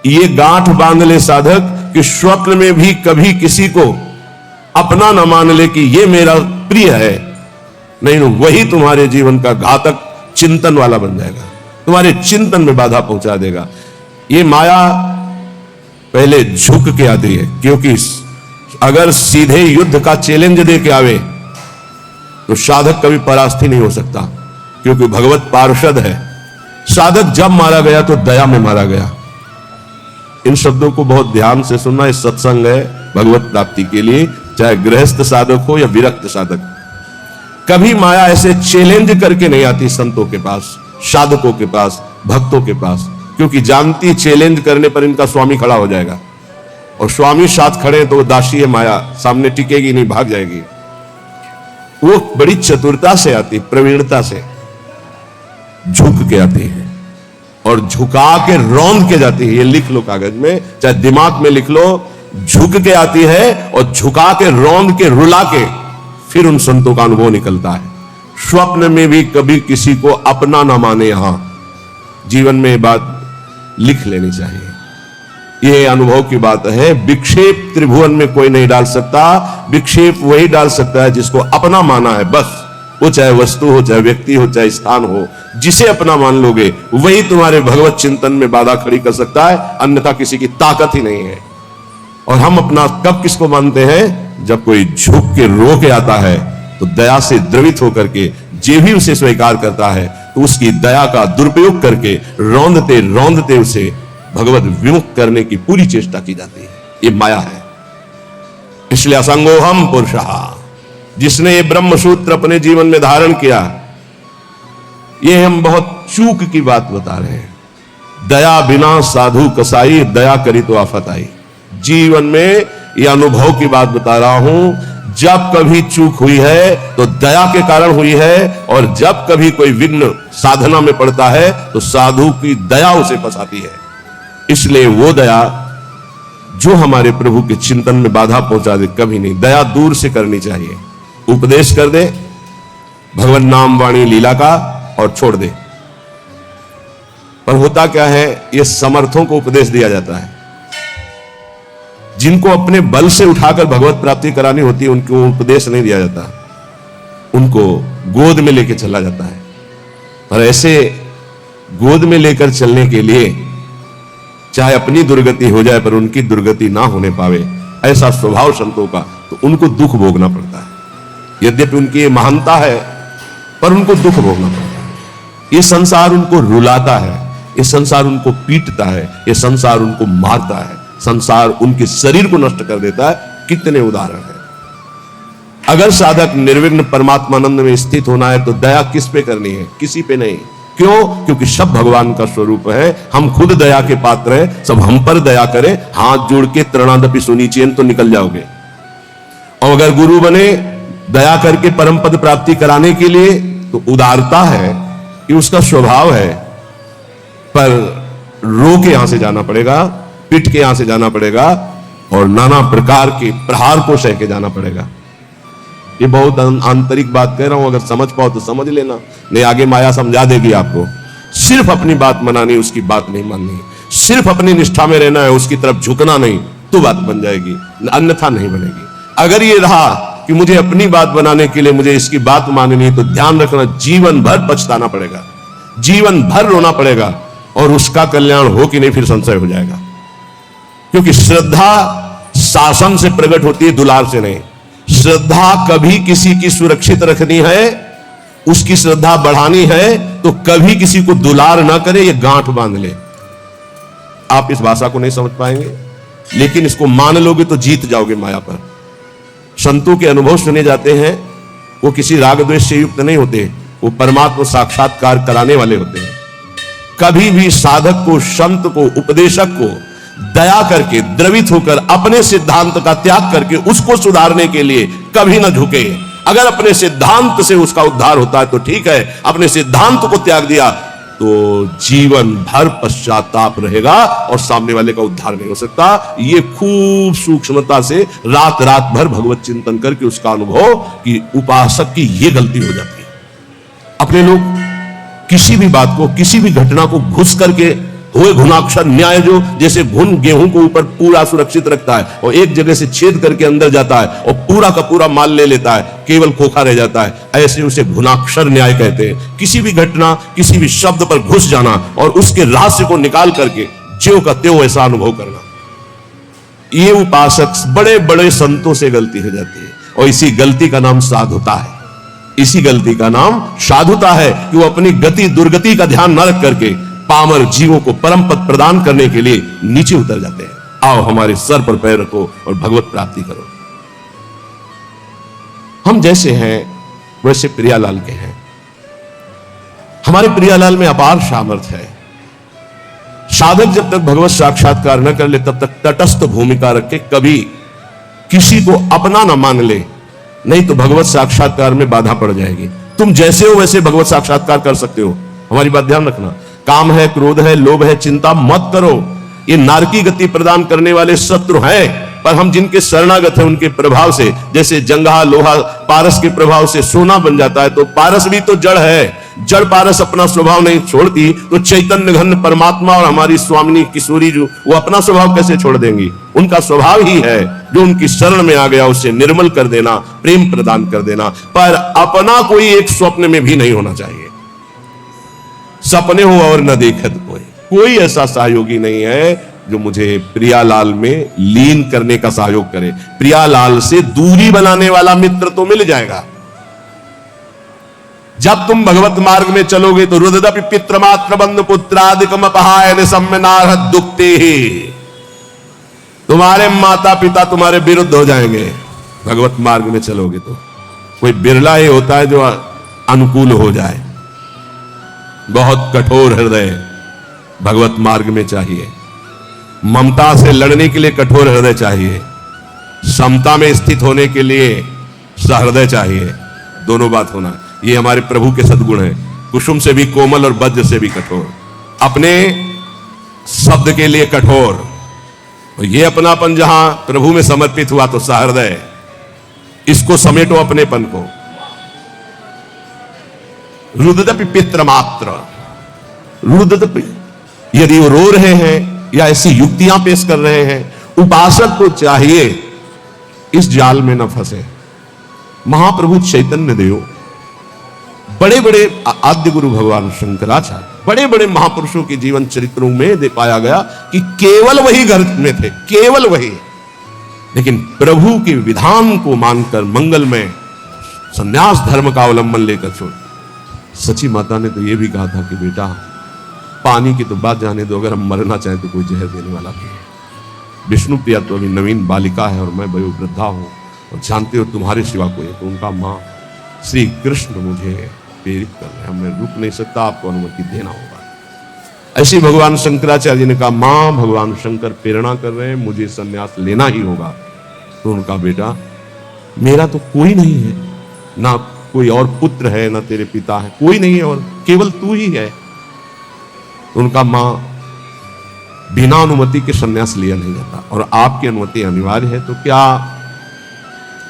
ये गांठ बांध ले साधक कि स्वप्न में भी कभी किसी को अपना न मान ले कि ये मेरा प्रिय है, नहीं वही तुम्हारे जीवन का घातक चिंतन वाला बन जाएगा, तुम्हारे चिंतन में बाधा पहुंचा देगा। ये माया पहले झुक के आती है, क्योंकि अगर सीधे युद्ध का चैलेंज दे के आवे तो साधक कभी परास्त ही नहीं हो सकता, क्योंकि भगवत पार्षद है। साधक जब मारा गया तो दया में मारा गया। इन शब्दों को बहुत ध्यान से सुनना। इस सत्संग है भगवत प्राप्ति के लिए, चाहे गृहस्थ साधक हो या विरक्त साधक। कभी माया ऐसे चैलेंज करके नहीं आती संतों के पास, साधकों के पास, भक्तों के पास, क्योंकि जानती चैलेंज करने पर इनका स्वामी खड़ा हो जाएगा, और स्वामी साथ खड़े तो दासी है माया, सामने टिकेगी नहीं, भाग जाएगी। वो बड़ी चतुरता से आती, प्रवीणता से झुक के आती है और झुका के रौंद के जाती है। ये लिख लो कागज में, चाहे दिमाग में लिख लो। झुक के आती है और झुका के रौंद के रुला के फिर उन संतों का अनुभव निकलता है। स्वप्न में भी कभी किसी को अपना ना माने। यहां जीवन में ये बात लिख लेनी चाहिए। ये अनुभव की बात है। विक्षेप त्रिभुवन में कोई नहीं डाल सकता। विक्षेप वही डाल सकता है जिसको अपना माना है, बस। वो चाहे वस्तु हो, चाहे व्यक्ति हो, चाहे स्थान हो, जिसे अपना मान लोगे वही तुम्हारे भगवत चिंतन में बाधा खड़ी कर सकता है, अन्यथा किसी की ताकत ही नहीं है। और हम अपना कब किसको मानते हैं? जब कोई झुक के रो के आता है तो दया से द्रवित होकर के जे भी उसे स्वीकार करता है तो उसकी दया का दुरुपयोग करके रौंदते रौंदते उसे भगवत विमुख करने की पूरी चेष्टा की जाती है। ये माया है। इसलिए असंगोहम पुरुषः, जिसने ये ब्रह्म सूत्र अपने जीवन में धारण किया, ये हम बहुत चूक की बात बता रहे हैं। दया बिना साधु कसाई, दया करी तो आफत आई। जीवन में ये अनुभव की बात बता रहा हूं। जब कभी चूक हुई है तो दया के कारण हुई है, और जब कभी कोई विघ्न साधना में पड़ता है तो साधु की दया उसे फंसाती है। इसलिए वो दया जो हमारे प्रभु के चिंतन में बाधा पहुंचा दे, कभी नहीं। दया दूर से करनी चाहिए। उपदेश कर दे भगवान नाम वाणी लीला का और छोड़ दे। पर होता क्या है, ये समर्थों को उपदेश दिया जाता है। जिनको अपने बल से उठाकर भगवत प्राप्ति करानी होती है उनको उपदेश नहीं दिया जाता, उनको गोद में लेकर चला जाता है। और ऐसे गोद में लेकर चलने के लिए चाहे अपनी दुर्गति हो जाए पर उनकी दुर्गति ना होने पावे, ऐसा स्वभाव संतों का, तो उनको दुख भोगना पड़ता है। यद्यपि उनकी महानता है पर उनको दुख भोगना पड़ता है। ये संसार उनको रुलाता है, ये संसार उनको पीटता है, ये संसार उनको मारता है, संसार उनके शरीर को नष्ट कर देता है। कितने उदाहरण हैं। अगर साधक निर्विघ्न परमात्मानंद में स्थित होना है तो दया किस पे करनी है? किसी पे नहीं। क्यों? क्योंकि सब भगवान का स्वरूप है। हम खुद दया के पात्र हैं। सब हम पर दया करें, हाथ जोड़ के तृणादपि सुनीचेन तो निकल जाओगे। और अगर गुरु बने दया करके परम पद प्राप्ति कराने के लिए, तो उदारता है, ये उसका स्वभाव है। पर रो के यहां से जाना पड़ेगा, पिट के यहां से जाना पड़ेगा, और नाना प्रकार के प्रहार को सह के जाना पड़ेगा। ये बहुत आंतरिक बात कह रहा हूं, अगर समझ पाओ तो समझ लेना, नहीं आगे माया समझा देगी आपको। सिर्फ अपनी बात मनानी, उसकी बात नहीं माननी। सिर्फ अपनी निष्ठा में रहना है, उसकी तरफ झुकना नहीं, तो बात बन जाएगी, अन्यथा नहीं बनेगी। अगर ये रहा कि मुझे अपनी बात बनाने के लिए मुझे इसकी बात माननी है, तो ध्यान रखना जीवन भर पछताना पड़ेगा, जीवन भर रोना पड़ेगा, और उसका कल्याण हो कि नहीं फिर संशय हो जाएगा। क्योंकि श्रद्धा शासन से प्रकट होती है, दुलार से नहीं। श्रद्धा कभी किसी की सुरक्षित रखनी है, उसकी श्रद्धा बढ़ानी है, तो कभी किसी को दुलार ना करे, ये गांठ बांध ले। आप इस भाषा को नहीं समझ पाएंगे, लेकिन इसको मान लोगे तो जीत जाओगे माया पर। संतों के अनुभव सुने जाते हैं, वो किसी राग द्वेष से युक्त नहीं होते, वो परमात्मा साक्षात्कार कराने वाले होते हैं। कभी भी साधक को, संत को, उपदेशक को दया करके, द्रवित होकर, अपने सिद्धांत का त्याग करके उसको सुधारने के लिए कभी ना झुके। अगर अपने सिद्धांत से उसका उद्धार होता है तो ठीक है, अपने सिद्धांत को त्याग दिया तो जीवन भर पश्चाताप रहेगा और सामने वाले का उद्धार नहीं हो सकता। ये खूब सूक्ष्मता से रात रात भर भगवत चिंतन करके उसका अनुभव कि उपासक की ये गलती हो जाती है। अपने लोग किसी भी बात को, किसी भी घटना को घुस करके वह घुनाक्षर न्याय जो जैसे घुन गेहूं को ऊपर पूरा सुरक्षित रखता है और एक जगह से छेद करके अंदर जाता है और पूरा का पूरा माल ले लेता है, केवल खोखा रह जाता है, ऐसे उसे घुनाक्षर न्याय कहते हैं। किसी भी घटना, किसी भी शब्द पर घुस जाना और उसके रहस्य को निकाल करके ज्यों का त्यों ऐसा अनुभव करना, ये उपासक बड़े बड़े संतों से गलती हो जाती है। और इसी गलती का नाम साधुता है। इसी गलती का नाम साधुता है कि वो अपनी गति दुर्गति का ध्यान न रख करके पामर जीवों को परम पद प्रदान करने के लिए नीचे उतर जाते हैं। आओ हमारे सर पर पैर रखो और भगवत प्राप्ति करो। हम जैसे हैं वैसे प्रियालाल के हैं। हमारे प्रियालाल में अपार सामर्थ्य है। साधक जब तक भगवत साक्षात्कार न कर ले तब तक तटस्थ भूमिका रख के कभी किसी को अपना न मान ले, नहीं तो भगवत साक्षात्कार में बाधा पड़ जाएगी। तुम जैसे हो वैसे भगवत साक्षात्कार कर सकते हो। हमारी बात ध्यान रखना। काम है, क्रोध है, लोभ है, चिंता मत करो। ये नारकी गति प्रदान करने वाले शत्रु हैं, पर हम जिनके शरणागत हैं उनके प्रभाव से, जैसे जंगहा लोहा पारस के प्रभाव से सोना बन जाता है, तो पारस भी तो जड़ है। जड़ पारस अपना स्वभाव नहीं छोड़ती तो चैतन्य घन परमात्मा और हमारी स्वामिनी किशोरी जो वो अपना स्वभाव कैसे छोड़ देंगी? उनका स्वभाव ही है जो उनकी शरण में आ गया उसे निर्मल कर देना, प्रेम प्रदान कर देना। पर अपना कोई एक स्वप्न में भी नहीं होना चाहिए। सपने हो और न देखत कोई ऐसा सहयोगी नहीं है जो मुझे प्रियालाल में लीन करने का सहयोग करे। प्रियालाल से दूरी बनाने वाला मित्र तो मिल जाएगा। जब तुम भगवत मार्ग में चलोगे तो रुददपि पित्र मात्र बंधु पुत्रादिकम अपहाय निसम्मनार्ह दुक्ते ही, तुम्हारे माता पिता तुम्हारे विरुद्ध हो जाएंगे। भगवत मार्ग में चलोगे तो कोई बिरला ही होता है जो अनुकूल हो जाए। बहुत कठोर हृदय भगवत मार्ग में चाहिए। ममता से लड़ने के लिए कठोर हृदय चाहिए, समता में स्थित होने के लिए सहृदय चाहिए। दोनों बात होना, ये हमारे प्रभु के सद्गुण हैं। कुसुम से भी कोमल और वज्र से भी कठोर, अपने शब्द के लिए कठोर। और ये अपनापन जहां प्रभु में समर्पित हुआ तो सहृदय, इसको समेटो अपनेपन को। रुददपि पित्र मात्र, रुददपि यदि वो रो रहे हैं या ऐसी युक्तियां पेश कर रहे हैं, उपासक को चाहिए इस जाल में न फंसे। महाप्रभु चैतन्य देव, बड़े बड़े आद्य गुरु भगवान शंकराचार्य, बड़े बड़े महापुरुषों के जीवन चरित्रों में दे पाया गया कि केवल वही घर में थे, केवल वही। लेकिन प्रभु के विधान को मानकर मंगल में संन्यास धर्म का अवलंबन लेकर छोड़। सची माता ने तो यह भी कहा था कि बेटा पानी की तो बात जाने दो, अगर हम मरना चाहें तो कोई जहर देने वाला भी है। विष्णु प्रिया तो अभी नवीन बालिका है और मैं वयोवृद्धा हूं और जानते हो तुम्हारे सिवा कोई है। तो उनका माँ श्री कृष्ण मुझे प्रेरित कर रहे हैं, मैं रुक नहीं सकता, आपको अनुमति देना होगा। ऐसे भगवान शंकराचार्य ने कहा मां भगवान शंकर प्रेरणा कर रहे हैं, मुझे संन्यास लेना ही होगा। तो उनका बेटा मेरा तो कोई नहीं है, ना कोई और पुत्र है, ना तेरे पिता है, कोई नहीं है और केवल तू ही है। तो उनका मां बिना अनुमति के संन्यास लिया नहीं जाता और आपकी अनुमति अनिवार्य है, तो क्या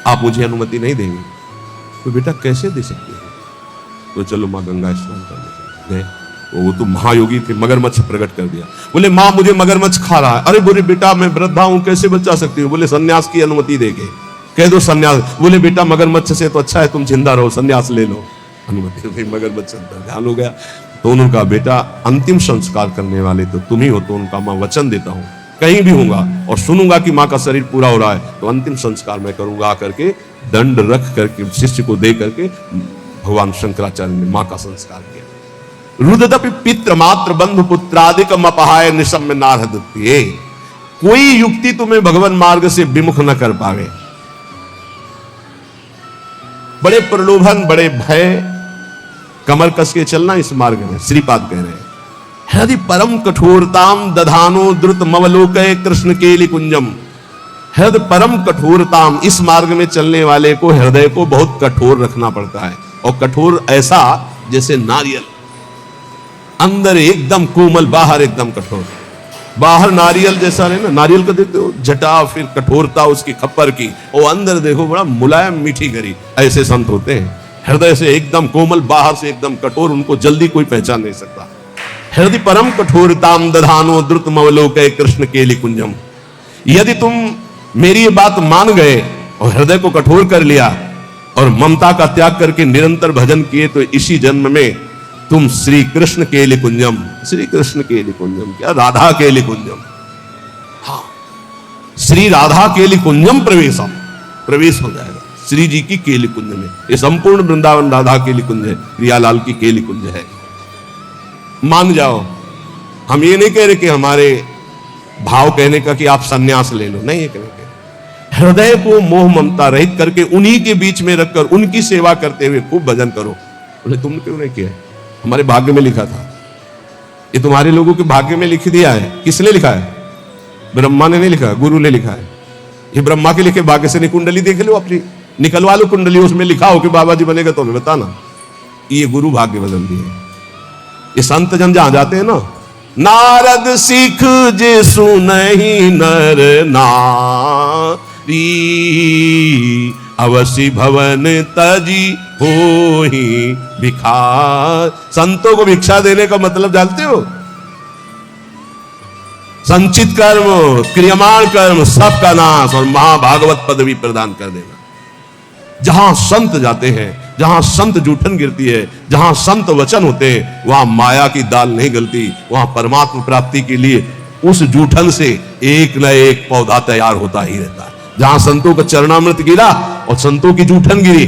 आप मुझे अनुमति नहीं देंगे? तो बेटा कैसे दे सकते हैं? तो चलो मां गंगा स्नान करने गए। वो तो महायोगी थे, मगरमच्छ प्रकट कर दिया। बोले मां मुझे मगरमच्छ खा रहा है। अरे बोले बेटा मैं वृद्धा हूं, कैसे बचा सकती हूँ? बोले सन्यास की अनुमति देके कह दो सन्यास। बोले बेटा मगरमच्छ से तो अच्छा है तुम जिंदा रहो, सन्यास ले लो। अनुमति, मगरमच्छ ध्यान हो गया। तो उन्होंने कहा बेटा अंतिम संस्कार करने वाले तो तुम ही हो। तो उनका मां वचन देता हूं कहीं भी होऊंगा और सुनूंगा कि मां का शरीर पूरा हो रहा है तो अंतिम संस्कार मैं करूंगा। आकर के दंड रख करके शिष्य को दे करके भगवान शंकराचार्य ने मां का संस्कार किया। रुददपि पित्र मात्र बंधु पुत्रादिकम अपहाय निसम्मनार्ह दुक्ते। कोई युक्ति तुम्हें भगवान मार्ग से विमुख न कर पावे। बड़े प्रलोभन, बड़े भय, कमर कस के चलना इस मार्ग में। श्रीपाद कह रहे हैं यदि परम कठोरताम दधानो द्रुत मवलोकय कृष्ण केलि कुंजम। हृदय परम कठोरताम, इस मार्ग में चलने वाले को हृदय को बहुत कठोर रखना पड़ता है। और कठोर ऐसा जैसे नारियल, अंदर एकदम कोमल, बाहर एकदम कठोर। बाहर नारियल जैसा है ना, नारियल का देखते हो जटा, फिर कठोरता उसकी खप्पर की, और अंदर देखो बड़ा मुलायम मीठी गरी। ऐसे संत होते हैं, हृदय से एकदम कोमल, बाहर से एकदम कठोर, उनको जल्दी कोई पहचान नहीं सकता। हृदय परम कठोरताम दधानो द्रुतमवलोकय कृष्ण केलि कुंजम। यदि तुम मेरी ये बात मान गए और हृदय को कठोर कर लिया और ममता का त्याग करके निरंतर भजन किए, तो इसी जन्म में तुम श्री कृष्ण केलि कुंजम, श्री कृष्ण केलि कुंजम क्या, राधा केलि कुंजम, हाँ श्री राधा केलि कुंजम प्रवेश हो जाएगा श्री जी की केलि कुंज में। ये संपूर्ण वृंदावन राधा केलि कुंज है, प्रियालाल की केलि कुंज है। मान जाओ, हम ये नहीं कह रहे कि हमारे भाव कहने का कि आप सन्यास ले लो, नहीं ये कहेंगे। हृदय को मोह ममता रहित करके उन्हीं के बीच में रखकर उनकी सेवा करते हुए खूब भजन करो। बोले तुमने क्यों नहीं किया? हमारे भाग्य में लिखा था। ये तुम्हारे लोगों के भाग्य में लिख दिया है। किसने लिखा है? ब्रह्मा ने नहीं लिखा, गुरु ने लिखा है। ये ब्रह्मा के लिखे भाग्य से कुंडली देख लो, अपनी निकलवा लो कुंडली, उसमें लिखा हो कि बाबा जी बनेगा तो हमें बताना। ये गुरु भाग्य बदल दिए। ये संत जन जहां जाते हैं ना, नारद सीख जे सुनहि नर नारी, अवसी भवन तजी होहि भिखार। संतों को भिक्षा देने का मतलब जानते हो? संचित कर्म, क्रियमाण कर्म सबका नाश और महाभागवत पदवी प्रदान कर देना। जहां संत जाते हैं, जहां संत जूठन गिरती है, जहां संत वचन होते हैं, वहां माया की दाल नहीं गलती। वहां परमात्मा प्राप्ति के लिए उस जूठन से एक न एक पौधा तैयार होता ही रहता है। जहां संतों का चरणामृत गिरा और संतों की जूठन गिरी,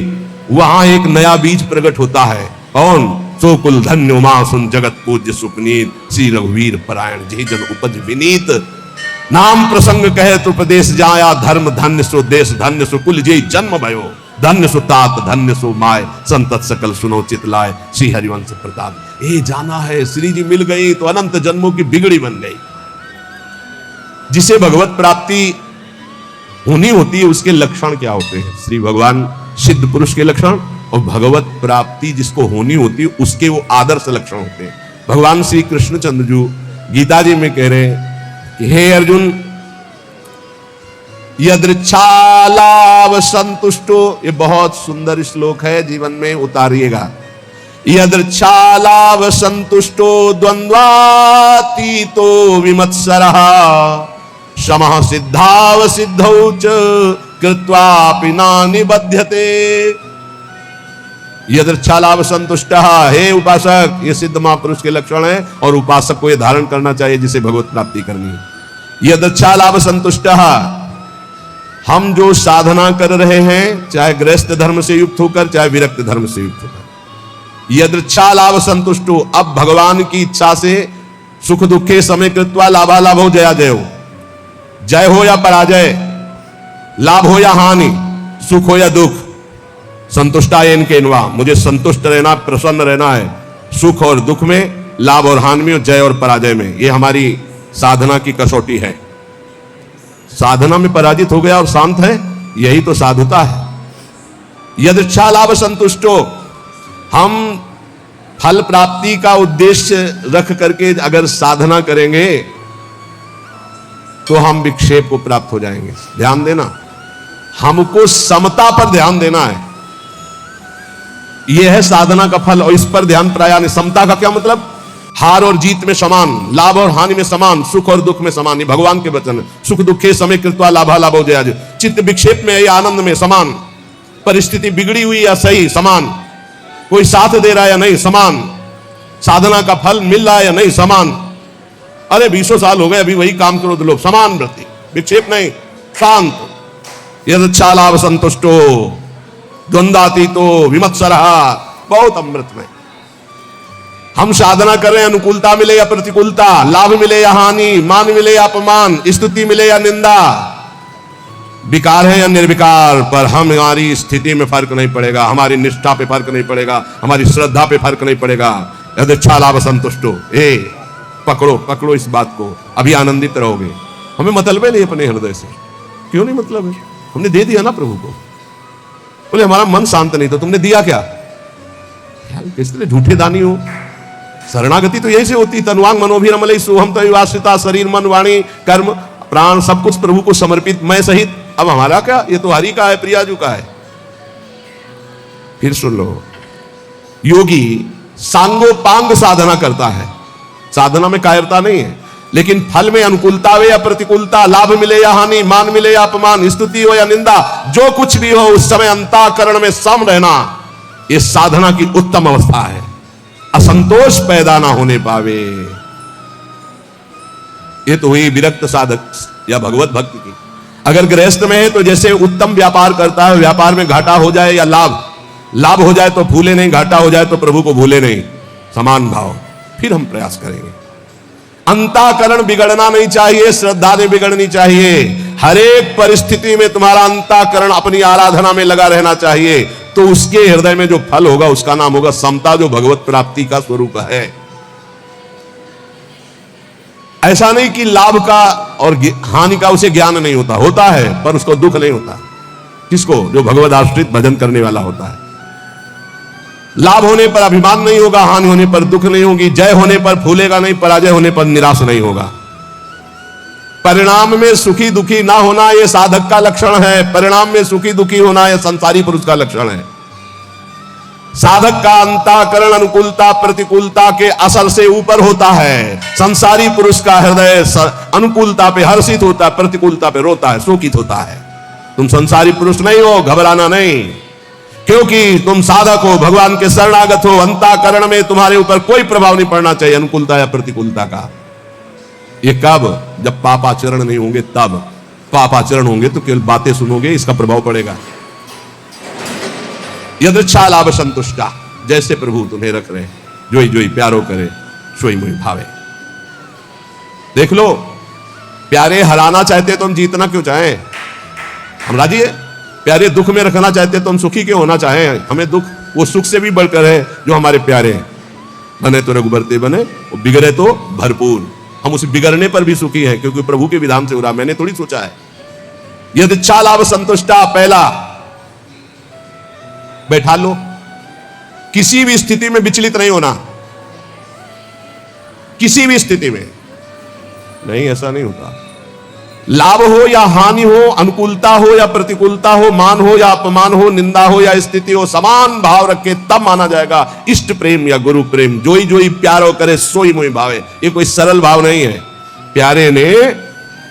वहां एक नया बीज प्रकट होता है। कौन? सो कुल धन्य उमा सुन जगत पूज्य सुपनीत, श्री रघुवीर परायण जय जन उपज विनीत। नाम प्रसंग कहे तो प्रदेश जाया, धर्म धन्य सो देश धन्य सो कुल जय जन्म भयो। धन्य सो तात धन्य सो माय, संतत सकल सुनो चित लाए, श्री हरिवंश प्रताप। ये जाना है, श्री जी मिल गई तो अनंत जन्मों की बिगड़ी बन गई। जिसे भगवत प्राप्ति होनी होती है उसके लक्षण क्या होते हैं? श्री भगवान सिद्ध पुरुष के लक्षण और भगवत प्राप्ति जिसको होनी होती है उसके वो आदर्श लक्षण होते हैं। भगवान श्री कृष्णचंद्र जी गीता जी में कह रहे हैं कि हे अर्जुन, यदृच्छालाभ संतुष्टो, ये बहुत सुंदर श्लोक है, जीवन में उतारिएगा। यदृच्छालाभ संतुष्टो द्वंद्वातीतो विमत्सरः, समः सिद्धाव सिद्धौ च कृत्वापि न निबध्यते। यदृच्छालाभ संतुष्टः, हे उपासक, ये सिद्ध महापुरुष के लक्षण है और उपासक को ये धारण करना चाहिए जिसे भगवत प्राप्ति करनी है। यदृच्छालाभ संतुष्टः, हम जो साधना कर रहे हैं, चाहे गृहस्थ धर्म से युक्त होकर चाहे विरक्त धर्म से युक्त होकर, यदृच्छालाभ संतुष्टो, अब भगवान की इच्छा से सुख दुखे समय कृत्वा लाभालाभ हो जया जय हो, जय हो या पराजय, लाभ हो या हानि, सुख हो या दुख, संतुष्टाय इनके इनवा, मुझे संतुष्ट रहना, प्रसन्न रहना है सुख और दुख में, लाभ और हानि में, जय और पराजय में। ये हमारी साधना की कसौटी है। साधना में पराजित हो गया और शांत है, यही तो साधुता है। यदृच्छा लाभ संतुष्टो, हम फल प्राप्ति का उद्देश्य रख करके अगर साधना करेंगे तो हम विक्षेप को प्राप्त हो जाएंगे। ध्यान देना, हमको समता पर ध्यान देना है, यह है साधना का फल। और इस पर ध्यान प्रायान। समता का क्या मतलब? हार और जीत में समान, लाभ और हानि में समान, सुख और दुख में समान। ये भगवान के वचन है। सुख दुखे समय कृत्वा लाभा लाभो जया जय। चित्त विक्षेप में या आनंद में समान, परिस्थिति बिगड़ी हुई या सही समान, कोई साथ दे रहा है या नहीं समान, साधना का फल मिल रहा है या नहीं समान। अरे 20 साल हो गए अभी वही काम करो तो लोग, समान वृत्ति, विक्षेप नहीं, शांत। यदृच्छा लाभ संतुष्टो द्वंद्वातीतो विमत्सरः, बहुत अमृत में। हम साधना कर रहे हैं, अनुकूलता मिले या प्रतिकूलता, लाभ मिले या हानि, मान मिले या अपमान, स्तुति मिले या निंदा, विकार है या निर्विकार, पर हमारी स्थिति में फर्क नहीं पड़ेगा, हमारी निष्ठा पे फर्क नहीं पड़ेगा, हमारी श्रद्धा पे फर्क नहीं पड़ेगा। यदृच्छा लाभ संतुष्टो, पकड़ो पकड़ो इस बात को, अभी आनंदित रहोगे। हमें मतलब है नहीं अपने हृदय से, क्यों नहीं मतलब है? हमने दे दिया ना प्रभु को। बोले हमारा मन शांत नहीं, तो तुमने दिया क्या? किस तरह झूठे दानी हो। शरणागति तो यही से होती, तनुवांग मनोभिरमलई सोहम तविवासिता, शरीर मन वाणी कर्म प्राण सब कुछ प्रभु को समर्पित, मैं सहित। अब हमारा क्या, ये तो हरि का है, प्रियाजू का है। फिर सुन लो, योगी सांगोपांग साधना करता है। साधना में कायरता नहीं है, लेकिन फल में अनुकूलता हो या प्रतिकूलता, लाभ मिले या हानि, मान मिले या अपमान, स्तुति हो या निंदा, जो कुछ भी हो उस समय अंतःकरण में सम रहना, यह साधना की उत्तम अवस्था है। असंतोष पैदा ना होने पावे, ये तो हुई विरक्त साधक या भगवत भक्त की। अगर गृहस्थ में है तो जैसे उत्तम व्यापार करता है, व्यापार में घाटा हो जाए या लाभ हो जाए तो भूले नहीं, घाटा हो जाए तो प्रभु को भूले नहीं, समान भाव, फिर हम प्रयास करेंगे। अंतःकरण बिगड़ना नहीं चाहिए, श्रद्धा नहीं बिगड़नी चाहिए। हर एक परिस्थिति में तुम्हारा अंतःकरण अपनी आराधना में लगा रहना चाहिए, तो उसके हृदय में जो फल होगा उसका नाम होगा समता, जो भगवत प्राप्ति का स्वरूप है। ऐसा नहीं कि लाभ का और हानि का उसे ज्ञान नहीं होता, होता है, पर उसको दुख नहीं होता। किसको? जो भगवत आश्रित भजन करने वाला होता है। लाभ होने पर अभिमान नहीं होगा, हानि होने पर दुख नहीं होगी, जय होने पर फूलेगा नहीं, पराजय होने पर निराश नहीं होगा। परिणाम में सुखी दुखी ना होना यह साधक का लक्षण है, परिणाम में सुखी दुखी होना यह संसारी पुरुष का लक्षण है। साधक का अंतःकरण अनुकूलता प्रतिकूलता के असर से ऊपर होता है। संसारी पुरुष का हृदय अनुकूलता पे हर्षित होता है, प्रतिकूलता पे रोता है, शोकित होता है। तुम संसारी पुरुष नहीं हो, घबराना नहीं, क्योंकि तुम साधक हो, भगवान के शरणागत हो। अंतःकरण में तुम्हारे ऊपर कोई प्रभाव नहीं पड़ना चाहिए अनुकूलता या प्रतिकूलता का। ये कब? जब पापाचरण नहीं होंगे तब। पापाचरण होंगे तो केवल बातें सुनोगे, इसका प्रभाव पड़ेगा। यदृच्छा लाभ संतुष्टा, जैसे प्रभु तुम्हें रख रहे, जोई जोई प्यारो करे सोई मोई भावे। देख लो, प्यारे हराना चाहते तो हम जीतना क्यों चाहें? हम राजी है। प्यारे दुख में रखना चाहते तो हम सुखी क्यों होना चाहें? हमें दुख वो सुख से भी बढ़कर है जो हमारे प्यारे हैं। बने तो रघुबरते बने, वो बिगड़े तो भरपूर। हम उस बिगड़ने पर भी सुखी हैं, क्योंकि प्रभु के विधान से हो रहा, मैंने थोड़ी सोचा है। यदृच्छा लाभ संतुष्टा, पहला बैठा लो, किसी भी स्थिति में विचलित नहीं होना, किसी भी स्थिति में नहीं, ऐसा नहीं होता। लाभ हो या हानि हो, अनुकूलता हो या प्रतिकूलता हो, मान हो या अपमान हो, निंदा हो या स्थिति हो, समान भाव रखे तब माना जाएगा इष्ट प्रेम या गुरु प्रेम। जोई जोई प्यारो करे सोई मोई भावे। ये कोई सरल भाव नहीं है। प्यारे ने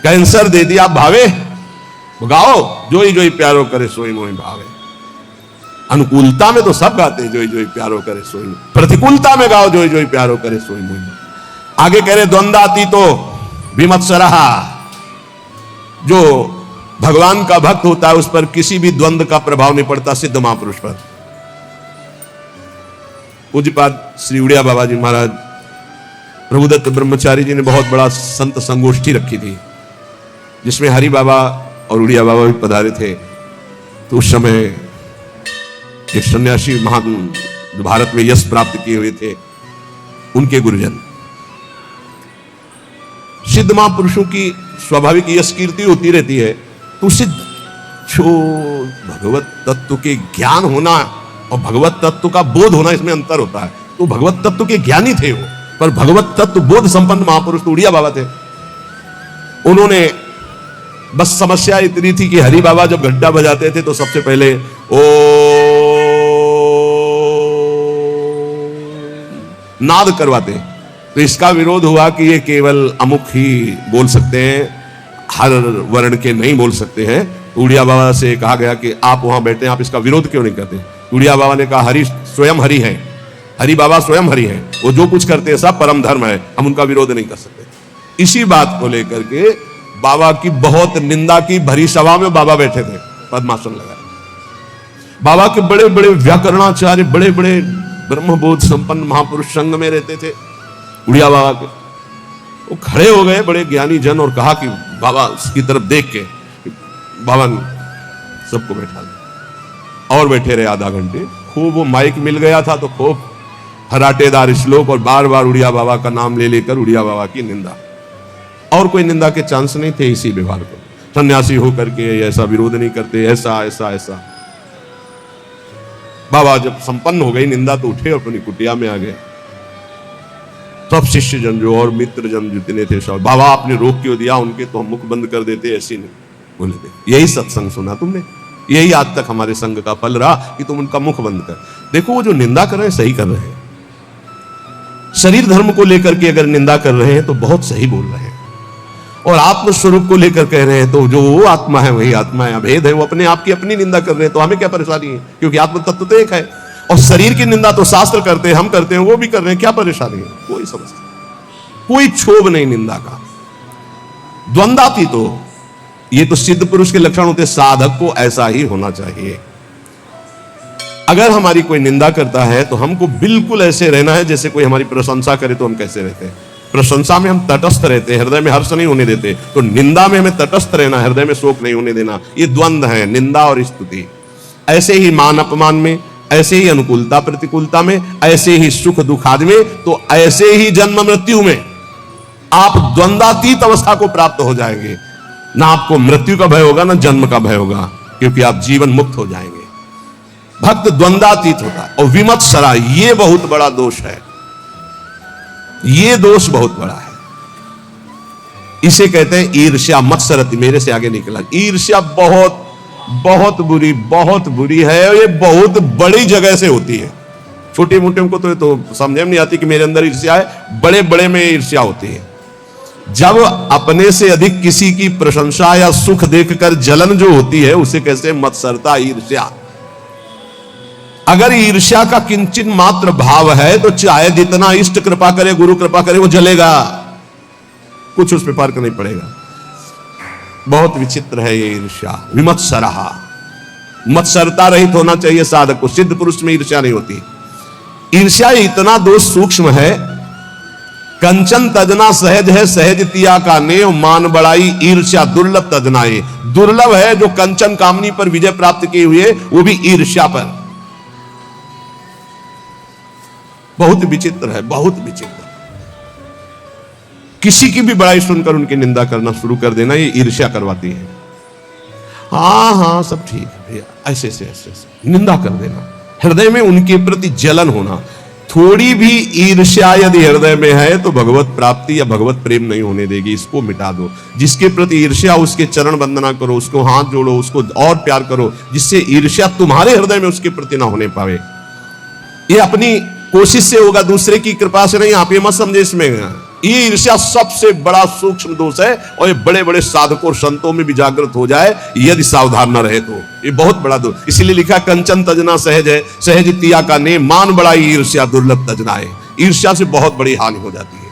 कैंसर दे दिया, भावे गाओ जोई जोई प्यारो करे सोई मोई भावे। अनुकूलता में तो सब गाते जोई जोई प्यारो करे सोई, प्रतिकूलता में गाओ जोई जोई प्यारो करे सोई मोई। आगे कह रहे द्वंद्वातीतो विमत्सरहा, जो भगवान का भक्त होता है उस पर किसी भी द्वंद्व का प्रभाव नहीं पड़ता, सिद्ध महापुरुष पर। पूज्यपाद श्री उड़िया बाबा जी महाराज प्रभुदत्त ब्रह्मचारी जी ने बहुत बड़ा संत संगोष्ठी रखी थी, जिसमें हरि बाबा और उड़िया बाबा भी पधारे थे। तो उस समय एक सन्यासी महान जो भारत में यश प्राप्त किए हुए थे, उनके गुरुजन, सिद्ध महापुरुषों की स्वाभाविक यश कीर्ति होती रहती है, तो उससे जो भगवत तत्व के ज्ञान होना और भगवत तत्व का बोध होना, इसमें अंतर होता है। तो भगवत तत्व के ज्ञानी थे वो, पर भगवत तत्व बोध संपन्न महापुरुष तो उड़िया बाबा थे। उन्होंने बस समस्या इतनी थी कि हरि बाबा जब घंटा बजाते थे तो सबसे पहले ओ नाद करवाते। तो इसका विरोध हुआ कि ये केवल अमुक ही बोल सकते हैं, हर वर्ण के नहीं बोल सकते हैं। उड़िया बाबा से कहा गया कि आप वहां बैठे हैं, आप इसका विरोध क्यों नहीं करते? उड़िया बाबा ने कहा हरि स्वयं हरि है, हरि बाबा स्वयं हरि हैं, वो जो कुछ करते हैं सब परम धर्म है, हम उनका विरोध नहीं कर सकते। इसी बात को लेकर के बाबा की बहुत निंदा की भरी सभा में बाबा बैठे थे, पद्मासन लगाए। बाबा के बड़े बड़े व्याकरणाचार्य, बड़े बड़े ब्रह्मबोध संपन्न महापुरुष संग में रहते थे उड़िया बाबा के। वो खड़े हो गए बड़े ज्ञानी जन और कहा कि बाबा उसकी तरफ देख के, बाबा ने सबको बैठा दिया और बैठे रहे आधा घंटे। खूब वो माइक मिल गया था तो खूब हराटेदार श्लोक और बार बार उड़िया बाबा का नाम ले लेकर उड़िया बाबा की निंदा, और कोई निंदा के चांस नहीं थे। इसी व्यवहार को सन्यासी होकर के ऐसा विरोध नहीं करते, ऐसा ऐसा ऐसा। बाबा जब संपन्न हो गई निंदा तो उठे और अपनी कुटिया में आ गए। सब शिष्य जन जो और मित्र जन जितने थे सब, बाबा आपने रोक क्यों दिया उनके, तो हम मुख बंद कर देते, ऐसी नहीं। बोले थे यही सत्संग सुना तुमने, यही आज तक हमारे संग का फल रहा कि तुम उनका मुख बंद कर। देखो वो जो निंदा कर रहे हैं सही कर रहे हैं, शरीर धर्म को लेकर के अगर निंदा कर रहे हैं तो बहुत सही बोल रहे हैं, और आत्मस्वरूप को लेकर कह रहे हैं तो जो वो आत्मा है वही आत्मा है, अभेद है, वो अपने आप की अपनी निंदा कर रहे हैं, तो हमें क्या परेशानी है, क्योंकि आत्म तत्व तो एक है। और शरीर की निंदा तो शास्त्र करते हैं, हम करते हैं, वो भी कर रहे हैं, क्या परेशानी है, कोई समस्या, कोई क्षोभ नहीं निंदा का। द्वंद्वातीत तो ये तो सिद्ध पुरुष के लक्षण होते, साधक को ऐसा ही होना चाहिए। अगर हमारी कोई निंदा करता है तो हमको बिल्कुल ऐसे रहना है जैसे कोई हमारी प्रशंसा करे तो हम कैसे रहते हैं। प्रशंसा में हम तटस्थ रहते हैं, हृदय में हर्ष नहीं होने देते, तो निंदा में हमें तटस्थ रहना, हृदय में शोक नहीं होने देना। ये द्वंद्व है, निंदा और स्तुति। ऐसे ही मान अपमान में, ऐसे ही अनुकूलता प्रतिकूलता में, ऐसे ही सुख दुख आदि में, तो ऐसे ही जन्म मृत्यु में आप द्वंद्वातीत अवस्था को प्राप्त हो जाएंगे। ना आपको मृत्यु का भय होगा, ना जन्म का भय होगा, क्योंकि आप जीवन मुक्त हो जाएंगे। भक्त द्वंद्वातीत होता है। और विमत्सरा, ये बहुत बड़ा दोष है, ये दोष बहुत बड़ा है। इसे कहते हैं ईर्ष्या। मत्सरति, मेरे से आगे निकला। ईर्ष्या बहुत बहुत बुरी है, और ये बहुत बड़ी जगह से होती है। छोटे मोटे को तो समझ में नहीं आती कि मेरे अंदर ईर्ष्या है, बड़े बड़े में ईर्ष्या होती है। जब अपने से अधिक किसी की प्रशंसा या सुख देखकर जलन जो होती है, उसे कैसे मत्सरता, ईर्ष्या। अगर ईर्ष्या का किंचित मात्र भाव है तो चाहे जितना इष्ट कृपा करे, गुरु कृपा करे, वो जलेगा, कुछ उस पर फर्क नहीं पड़ेगा। बहुत विचित्र है ये ईर्ष्या। विमत्सरहा, मत्सरता रहित होना चाहिए साधक को। सिद्ध पुरुष में ईर्ष्या नहीं होती। ईर्ष्या इतना दोष सूक्ष्म है। कंचन तजना सहज है, सहज तिया का नेव, मान बड़ाई ईर्ष्या दुर्लभ तजनाए। दुर्लभ है जो कंचन कामनी पर विजय प्राप्त किए हुए, वो भी ईर्ष्या पर। बहुत विचित्र है, बहुत विचित्र। किसी की भी बड़ाई सुनकर उनकी निंदा करना शुरू कर देना, ये ईर्ष्या करवाती है। हाँ सब ठीक है भैया, ऐसे निंदा कर देना, हृदय में उनके प्रति जलन होना। थोड़ी भी ईर्ष्या यदि हृदय में है तो भगवत प्राप्ति या भगवत प्रेम नहीं होने देगी। इसको मिटा दो। जिसके प्रति ईर्ष्या, उसके चरण वंदना करो, उसको हाथ जोड़ो, उसको और प्यार करो, जिससे ईर्ष्या तुम्हारे हृदय में उसके प्रति ना होने पावे। ये अपनी कोशिश से होगा, दूसरे की कृपा से नहीं। आप ये मत समझे इसमें। ये ईर्ष्या सबसे बड़ा सूक्ष्म दोष है, और ये बड़े बड़े साधकों और संतों में भी जागृत हो जाए यदि सावधान न रहे तो ये बहुत बड़ा दोष। इसीलिए लिखा कंचन तजना सहज है, सहज तिया का ने, मान बड़ाई ईर्ष्या दुर्लभ तजनाए। ईर्ष्या से बहुत बड़ी हानि हो जाती है,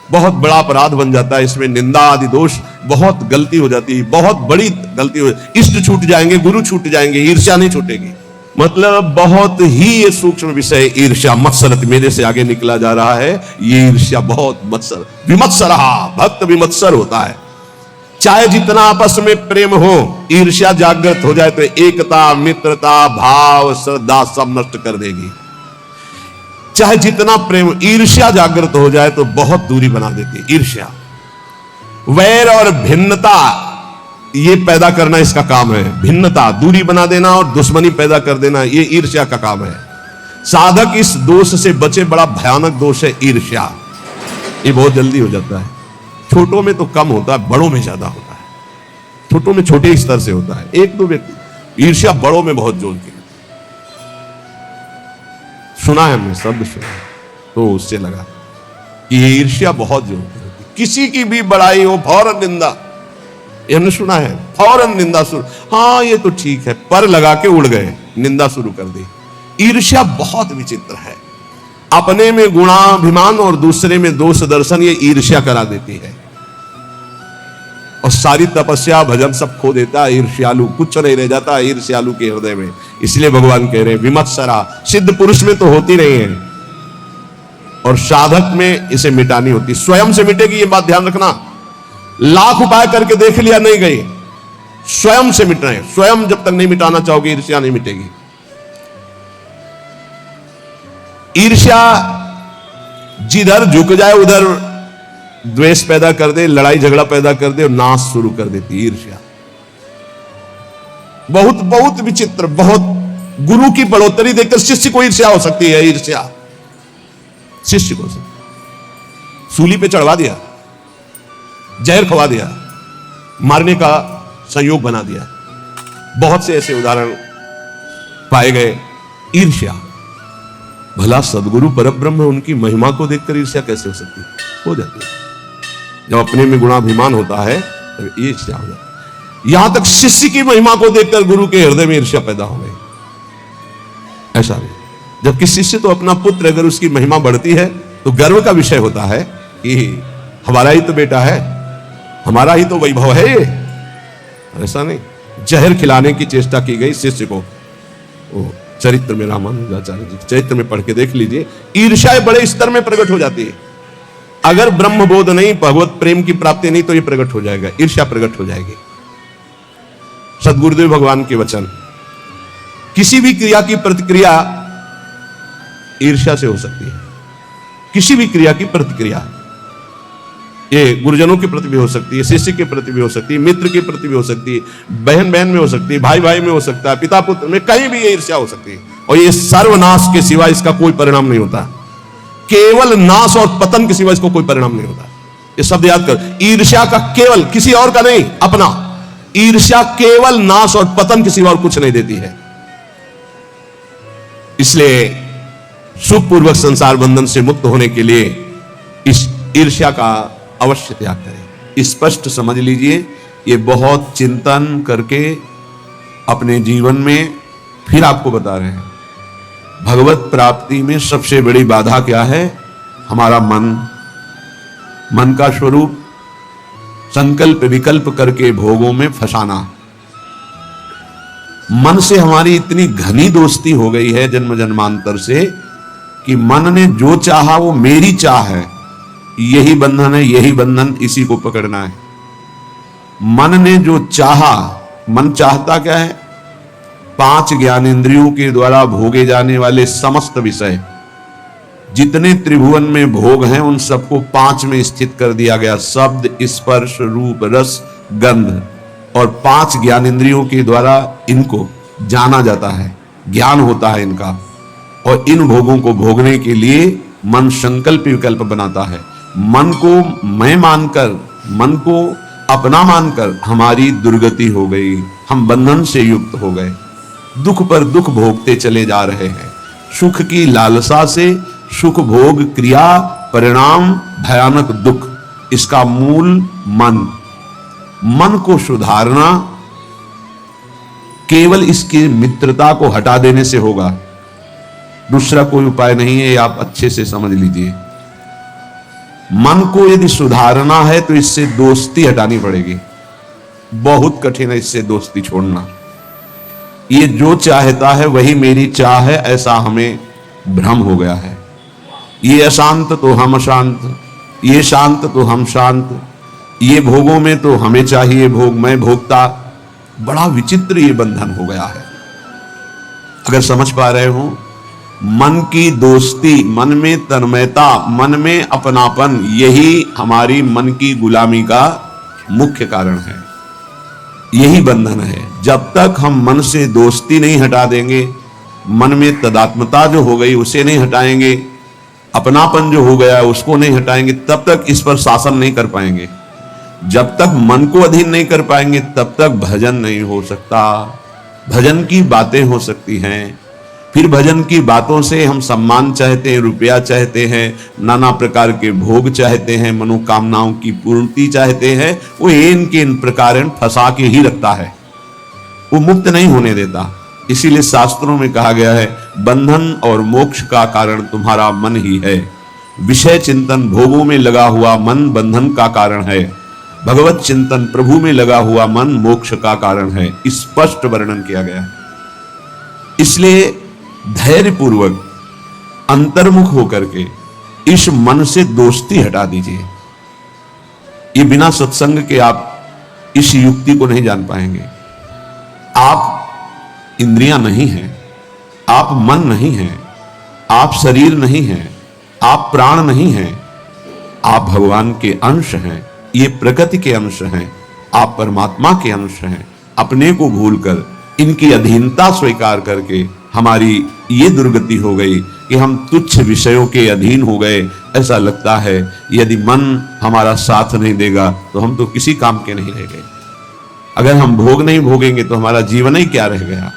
बहुत बड़ा अपराध बन जाता है। इसमें निंदा आदि दोष, बहुत गलती हो जाती है, बहुत बड़ी गलती हो। इष्ट छूट जाएंगे, गुरु छूट जाएंगे, ईर्ष्या नहीं छूटेगी। मतलब बहुत ही ये सूक्ष्म विषय ईर्ष्या। मत्सरति, मेरे से आगे निकला जा रहा है, ये ईर्ष्या बहुत मत्सर। विमत्सरहा, भक्त विमत्सर होता है। चाहे जितना आपस में प्रेम हो, ईर्ष्या जागृत हो जाए तो एकता, मित्रता, भाव, श्रद्धा सब नष्ट कर देगी। चाहे जितना प्रेम, ईर्ष्या जागृत हो जाए तो बहुत दूरी बना देती है ईर्ष्या। वैर और भिन्नता ये पैदा करना इसका काम है। भिन्नता, दूरी बना देना और दुश्मनी पैदा कर देना, ये ईर्ष्या का काम है। साधक इस दोष से बचे। बड़ा भयानक दोष है ईर्ष्या। ये बहुत जल्दी हो जाता है। छोटों में तो कम होता है, बड़ों में ज्यादा होता है। छोटों में छोटे स्तर से होता है, एक दो व्यक्ति। ईर्ष्या बड़ों में बहुत जोर की। सुना है हमने, शब्द सुना, तो उससे लगा कि ये ईर्ष्या बहुत जोर की होती है। किसी की भी बड़ाई हो, फौरन निंदा। हमने सुना है, फौरन निंदा शुरू। हाँ ये तो ठीक है, पर लगा के उड़ गए, निंदा शुरू कर दी। ईर्ष्या बहुत विचित्र है। अपने में गुणाभिमान और दूसरे में दोष दर्शन, ये ईर्ष्या करा देती है। और सारी तपस्या भजन सब खो देता है ईर्ष्यालु। कुछ नहीं रह जाता ईर्ष्यालु के हृदय में। इसलिए भगवान कह रहे हैं विमत्सरा। सिद्ध पुरुष में तो होती नहीं है, और साधक में इसे मिटानी होती। स्वयं से मिटेगी, ये बात ध्यान रखना। लाख उपाय करके देख लिया, नहीं गई। स्वयं से मिट रहे हैं। स्वयं जब तक नहीं मिटाना चाहोगे, ईर्ष्या नहीं मिटेगी। ईर्ष्या जिधर झुक जाए उधर द्वेष पैदा कर दे, लड़ाई झगड़ा पैदा कर दे और नाश शुरू कर देती ईर्ष्या। बहुत बहुत विचित्र। बहुत गुरु की बढ़ोतरी देखकर शिष्य को ईर्ष्या हो सकती है। ईर्ष्या शिष्य को सूली पे चढ़वा दिया, जहर खवा दिया, मारने का संयोग बना दिया। बहुत से ऐसे उदाहरण पाए गए। ईर्ष्या भला सदगुरु परब्रह्म उनकी महिमा को देखकर ईर्ष्या कैसे हो सकती है? हो जाती है। जब अपने में गुणाभिमान होता है तब ये ईर्ष्या हो जाती है। यहां तक शिष्य की महिमा को देखकर गुरु के हृदय में ईर्ष्या पैदा हो गई। ऐसा नहीं, जबकि शिष्य तो अपना पुत्र, अगर उसकी महिमा बढ़ती है तो गर्व का विषय होता है कि हमारा ही तो बेटा है, हमारा ही तो वैभव है ये। ऐसा नहीं, जहर खिलाने की चेष्टा की गई शिष्य को। ओ चरित्र में, रामानुजाचार्य जी चरित्र में पढ़ के देख लीजिए, ईर्ष्या बड़े स्तर में प्रकट हो जाती है। अगर ब्रह्म बोध नहीं, भगवत प्रेम की प्राप्ति नहीं, तो ये प्रकट हो जाएगा, ईर्ष्या प्रकट हो जाएगी। सदगुरुदेव भगवान के वचन, किसी भी क्रिया की प्रतिक्रिया ईर्ष्या से हो सकती है। किसी भी क्रिया की प्रतिक्रिया, ये गुरुजनों के प्रति भी हो सकती है, शिष्य के प्रति भी हो सकती है, मित्र के प्रति भी हो सकती है, बहन बहन में हो सकती है, भाई भाई में हो सकता है, पिता पुत्र में, कहीं भी ये ईर्ष्या हो सकती है। और ये सर्वनाश के सिवा इसका कोई परिणाम नहीं होता। केवल नाश और पतन के सिवा इसको कोई परिणाम नहीं होता। ये शब्द याद कर, ईर्ष्या का केवल, किसी और का नहीं, अपना। ईर्ष्या केवल नाश और पतन के सिवा और कुछ नहीं देती है। इसलिए सुखपूर्वक संसार बंधन से मुक्त होने के लिए इस ईर्ष्या का अवश्य त्याग करें। स्पष्ट समझ लीजिए, ये बहुत चिंतन करके अपने जीवन में, फिर आपको बता रहे हैं, भगवत प्राप्ति में सबसे बड़ी बाधा क्या है? हमारा मन। मन का स्वरूप संकल्प विकल्प करके भोगों में फंसाना। मन से हमारी इतनी घनी दोस्ती हो गई है जन्म जन्मांतर से कि मन ने जो चाहा वो मेरी चाह है, यही बंधन है, यही बंधन, इसी को पकड़ना है। मन ने जो चाहा, मन चाहता क्या है? 5 ज्ञानेंद्रियों के द्वारा भोगे जाने वाले समस्त विषय, जितने त्रिभुवन में भोग हैं उन सबको 5 में स्थित कर दिया गया। शब्द, स्पर्श, रूप, रस, गंध, और 5 ज्ञानेंद्रियों के द्वारा इनको जाना जाता है, ज्ञान होता है इनका। और इन भोगों को भोगने के लिए मन संकल्प विकल्प बनाता है। मन को मैं मानकर, मन को अपना मानकर हमारी दुर्गति हो गई, हम बंधन से युक्त हो गए, दुख पर दुख भोगते चले जा रहे हैं। सुख की लालसा से सुख भोग क्रिया परिणाम भयानक दुख, इसका मूल मन। मन को सुधारना केवल इसकी मित्रता को हटा देने से होगा, दूसरा कोई उपाय नहीं है। आप अच्छे से समझ लीजिए, मन को यदि सुधारना है तो इससे दोस्ती हटानी पड़ेगी। बहुत कठिन है इससे दोस्ती छोड़ना। ये जो चाहता है वही मेरी चाह है, ऐसा हमें भ्रम हो गया है। ये अशांत तो हम अशांत, ये शांत तो हम शांत, ये भोगों में तो हमें चाहिए भोग, मैं भोगता। बड़ा विचित्र ये बंधन हो गया है। अगर समझ पा रहे हो, मन की दोस्ती, मन में तन्मयता, मन में अपनापन, यही हमारी मन की गुलामी का मुख्य कारण है, यही बंधन है। जब तक हम मन से दोस्ती नहीं हटा देंगे, मन में तदात्मता जो हो गई उसे नहीं हटाएंगे, अपनापन जो हो गया उसको नहीं हटाएंगे, तब तक इस पर शासन नहीं कर पाएंगे। जब तक मन को अधीन नहीं कर पाएंगे तब तक भजन नहीं हो सकता। भजन की बातें हो सकती हैं, फिर भजन की बातों से हम सम्मान चाहते हैं, रुपया चाहते हैं, नाना प्रकार के भोग चाहते हैं, मनोकामनाओं की पूर्ति चाहते हैं। वो इनके इन प्रकार फंसा के ही रखता है, वो मुक्त नहीं होने देता। इसीलिए शास्त्रों में कहा गया है, बंधन और मोक्ष का कारण तुम्हारा मन ही है। विषय चिंतन भोगों में लगा हुआ मन बंधन का कारण है, भगवत चिंतन प्रभु में लगा हुआ मन मोक्ष का कारण है। स्पष्ट वर्णन किया गया है। इसलिए धैर्य पूर्वक अंतर्मुख होकर के इस मन से दोस्ती हटा दीजिए। ये बिना सत्संग के आप इस युक्ति को नहीं जान पाएंगे। आप इंद्रियां नहीं हैं, आप मन नहीं हैं, आप शरीर नहीं हैं, आप प्राण नहीं हैं, आप भगवान के अंश हैं, ये प्रकृति के अंश हैं, आप परमात्मा के अंश हैं। अपने को भूलकर इनकी अधीनता स्वीकार करके हमारी ये दुर्गति हो गई कि हम तुच्छ विषयों के अधीन हो गए। ऐसा लगता है यदि मन हमारा साथ नहीं देगा तो हम तो किसी काम के नहीं रह गए। अगर हम भोग नहीं भोगेंगे तो हमारा जीवन ही क्या रह गया।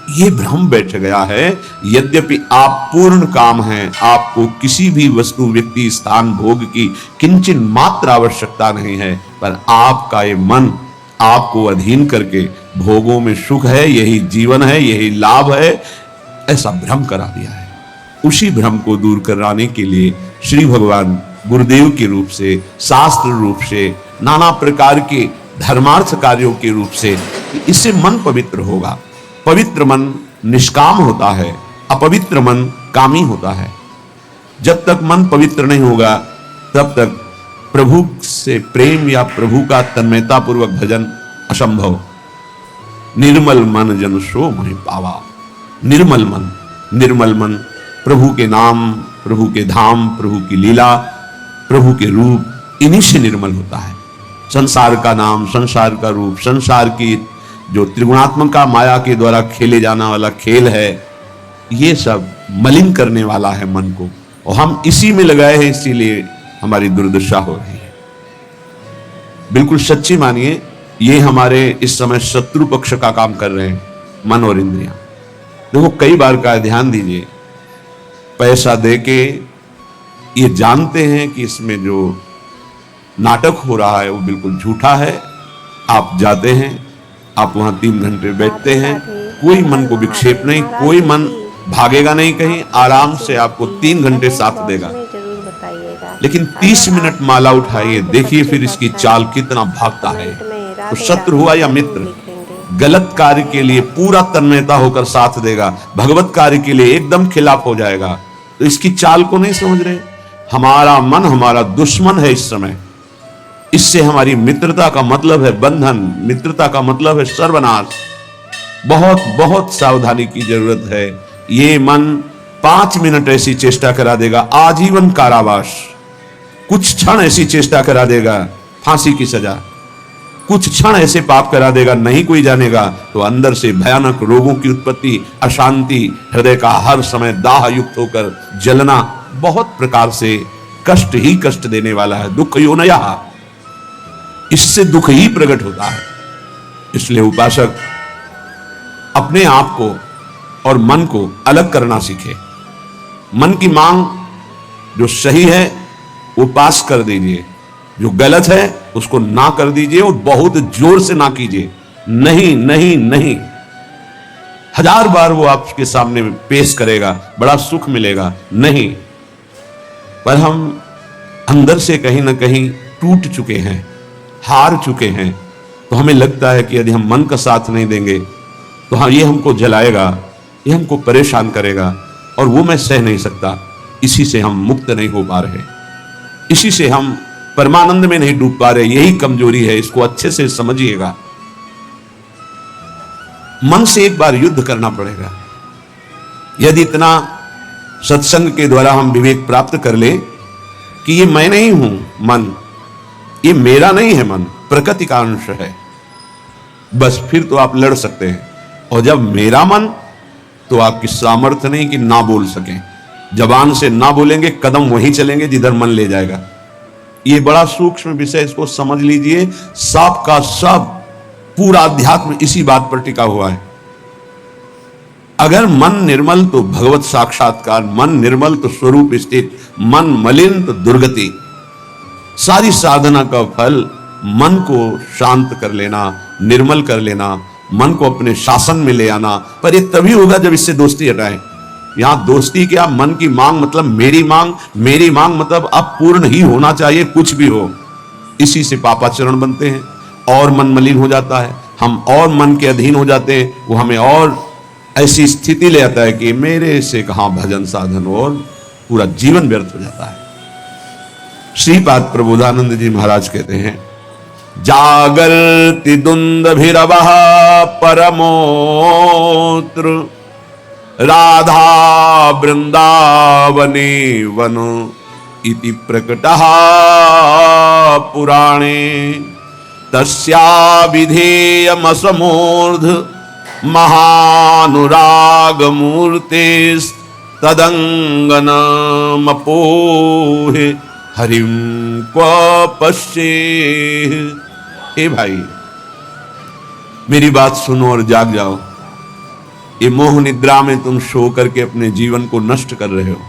ये भ्रम बैठ गया है। यद्यपि आप पूर्ण काम हैं, आपको किसी भी वस्तु, व्यक्ति, स्थान, भोग की किंचित मात्र आवश्यकता नहीं है, पर आपका ये मन आपको अधीन करके भोगों में सुख है, यही जीवन है, यही लाभ है, ऐसा भ्रम करा दिया है। उसी भ्रम को दूर कराने के लिए श्री भगवान गुरुदेव के रूप से, शास्त्र रूप से, नाना प्रकार के धर्मार्थ कार्यों के रूप से, इससे मन पवित्र होगा। पवित्र मन निष्काम होता है, अपवित्र मन कामी होता है। जब तक मन पवित्र नहीं होगा तब तक प्रभु से प्रेम या प्रभु का तन्मयता पूर्वक भजन असंभव। निर्मल मन जन सो मोहि पावा। निर्मल मन प्रभु के नाम, प्रभु के धाम, प्रभु की लीला, प्रभु के रूप, इन्हीं से निर्मल होता है। संसार का नाम, संसार का रूप, संसार की जो त्रिगुणात्मक का माया के द्वारा खेले जाना वाला खेल है, ये सब मलिन करने वाला है मन को, और हम इसी में लगाए हैं, इसीलिए हमारी दुर्दशा हो रही है। बिल्कुल सच्ची मानिए, ये हमारे इस समय शत्रु पक्ष का काम कर रहे हैं, मन और इंद्रियां। देखो, कई बार का ध्यान दीजिए, पैसा देके ये जानते हैं कि इसमें जो नाटक हो रहा है वो बिल्कुल झूठा है। आप जाते हैं, आप वहां 3 घंटे बैठते हैं, कोई मन को विक्षेप नहीं, कोई मन भागेगा नहीं कहीं, आराम से आपको 3 घंटे साथ देगा। लेकिन 30 मिनट माला उठाइए, देखिए फिर इसकी चाल कितना भागता है। तो शत्रु हुआ या मित्र, गलत कार्य के लिए पूरा तन्मयता होकर साथ देगा, भगवत कार्य के लिए एकदम खिलाफ हो जाएगा। तो इसकी चाल को नहीं समझ रहे। हमारा मन हमारा दुश्मन है इस समय। इससे हमारी मित्रता का मतलब है बंधन, मित्रता का मतलब है सर्वनाश। बहुत बहुत सावधानी की जरूरत है। ये मन 5 मिनट ऐसी चेष्टा करा देगा, आजीवन कारावास। कुछ क्षण ऐसी चेष्टा करा देगा, फांसी की सजा। कुछ क्षण ऐसे पाप करा देगा, नहीं कोई जानेगा, तो अंदर से भयानक रोगों की उत्पत्ति, अशांति, हृदय का हर समय दाह युक्त होकर जलना, बहुत प्रकार से कष्ट ही कष्ट देने वाला है। दुख योनया, इससे दुख ही प्रकट होता है। इसलिए उपासक अपने आप को और मन को अलग करना सीखे। मन की मांग जो सही है वो पास कर दीजिए, जो गलत है उसको ना कर दीजिए, और बहुत जोर से ना कीजिए। नहीं नहीं नहीं, 1000 बार वो आपके सामने पेश करेगा, बड़ा सुख मिलेगा, नहीं। पर हम अंदर से कहीं ना कहीं टूट चुके हैं, हार चुके हैं। तो हमें लगता है कि यदि हम मन का साथ नहीं देंगे तो हाँ, ये हमको जलाएगा, ये हमको परेशान करेगा, और वो मैं सह नहीं सकता। इसी से हम मुक्त नहीं हो पा रहे, इसी से हम परमानंद में नहीं डूब पा रहे। यही कमजोरी है, इसको अच्छे से समझिएगा। मन से एक बार युद्ध करना पड़ेगा। यदि इतना सत्संग के द्वारा हम विवेक प्राप्त कर ले कि ये मैं नहीं हूं, मन ये मेरा नहीं है, मन प्रकृति का अंश है, बस फिर तो आप लड़ सकते हैं। और जब मेरा मन, तो आपकी सामर्थ्य नहीं कि ना बोल सकें। जबान से ना बोलेंगे, कदम वहीं चलेंगे जिधर मन ले जाएगा। ये बड़ा सूक्ष्म विषय, इसको समझ लीजिए। सब का सब पूरा अध्यात्म इसी बात पर टिका हुआ है। अगर मन निर्मल तो भगवत साक्षात्कार, मन निर्मल तो स्वरूप स्थित, मन मलिन तो दुर्गति। सारी साधना का फल मन को शांत कर लेना, निर्मल कर लेना, मन को अपने शासन में ले आना। पर ये तभी होगा जब इससे दोस्ती हटाएं। यहां दोस्ती क्या, मन की मांग मतलब मेरी मांग, मेरी मांग मतलब अब पूर्ण ही होना चाहिए, कुछ भी हो। इसी से पापाचरण बनते हैं और मन मलिन हो जाता है, हम और मन के अधीन हो जाते हैं। वो हमें और ऐसी स्थिति ले आता है कि मेरे से कहां भजन साधन, और पूरा जीवन व्यर्थ हो जाता है। श्रीपाद प्रबोधानंद जी महाराज कहते हैं, जागर्ति दुंदभिरवः परमोत्र राधा वृंदावने वनो इति प्रकटः पुराणे तस्या विधेयमसमूर्ध महानुराग मूर्तेस्तदंगनमपोहे हरिम क्व पश्ये। हे भाई, मेरी बात सुनो और जाग जाओ। ये मोह निद्रा में तुम सो करके अपने जीवन को नष्ट कर रहे हो।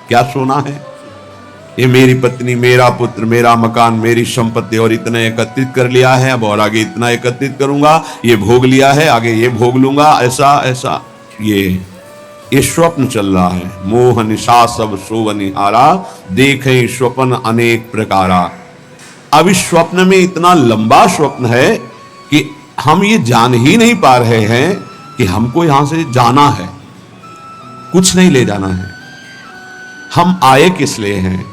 क्या सोना है? ये मेरी पत्नी, मेरा पुत्र, मेरा मकान, मेरी संपत्ति और इतना एकत्रित कर लिया है, अब और आगे इतना एकत्रित करूंगा, ये भोग लिया है, आगे ये भोग लूंगा, ऐसा ऐसा ये स्वप्न चल रहा है। मोह निशा सब सोवनिहारा, देखें स्वप्न अनेक प्रकारा। अब इस स्वप्न में इतना लंबा स्वप्न है कि हम ये जान ही नहीं पा रहे हैं कि हमको यहां से जाना है, कुछ नहीं ले जाना है। हम आए किस लिए हैं,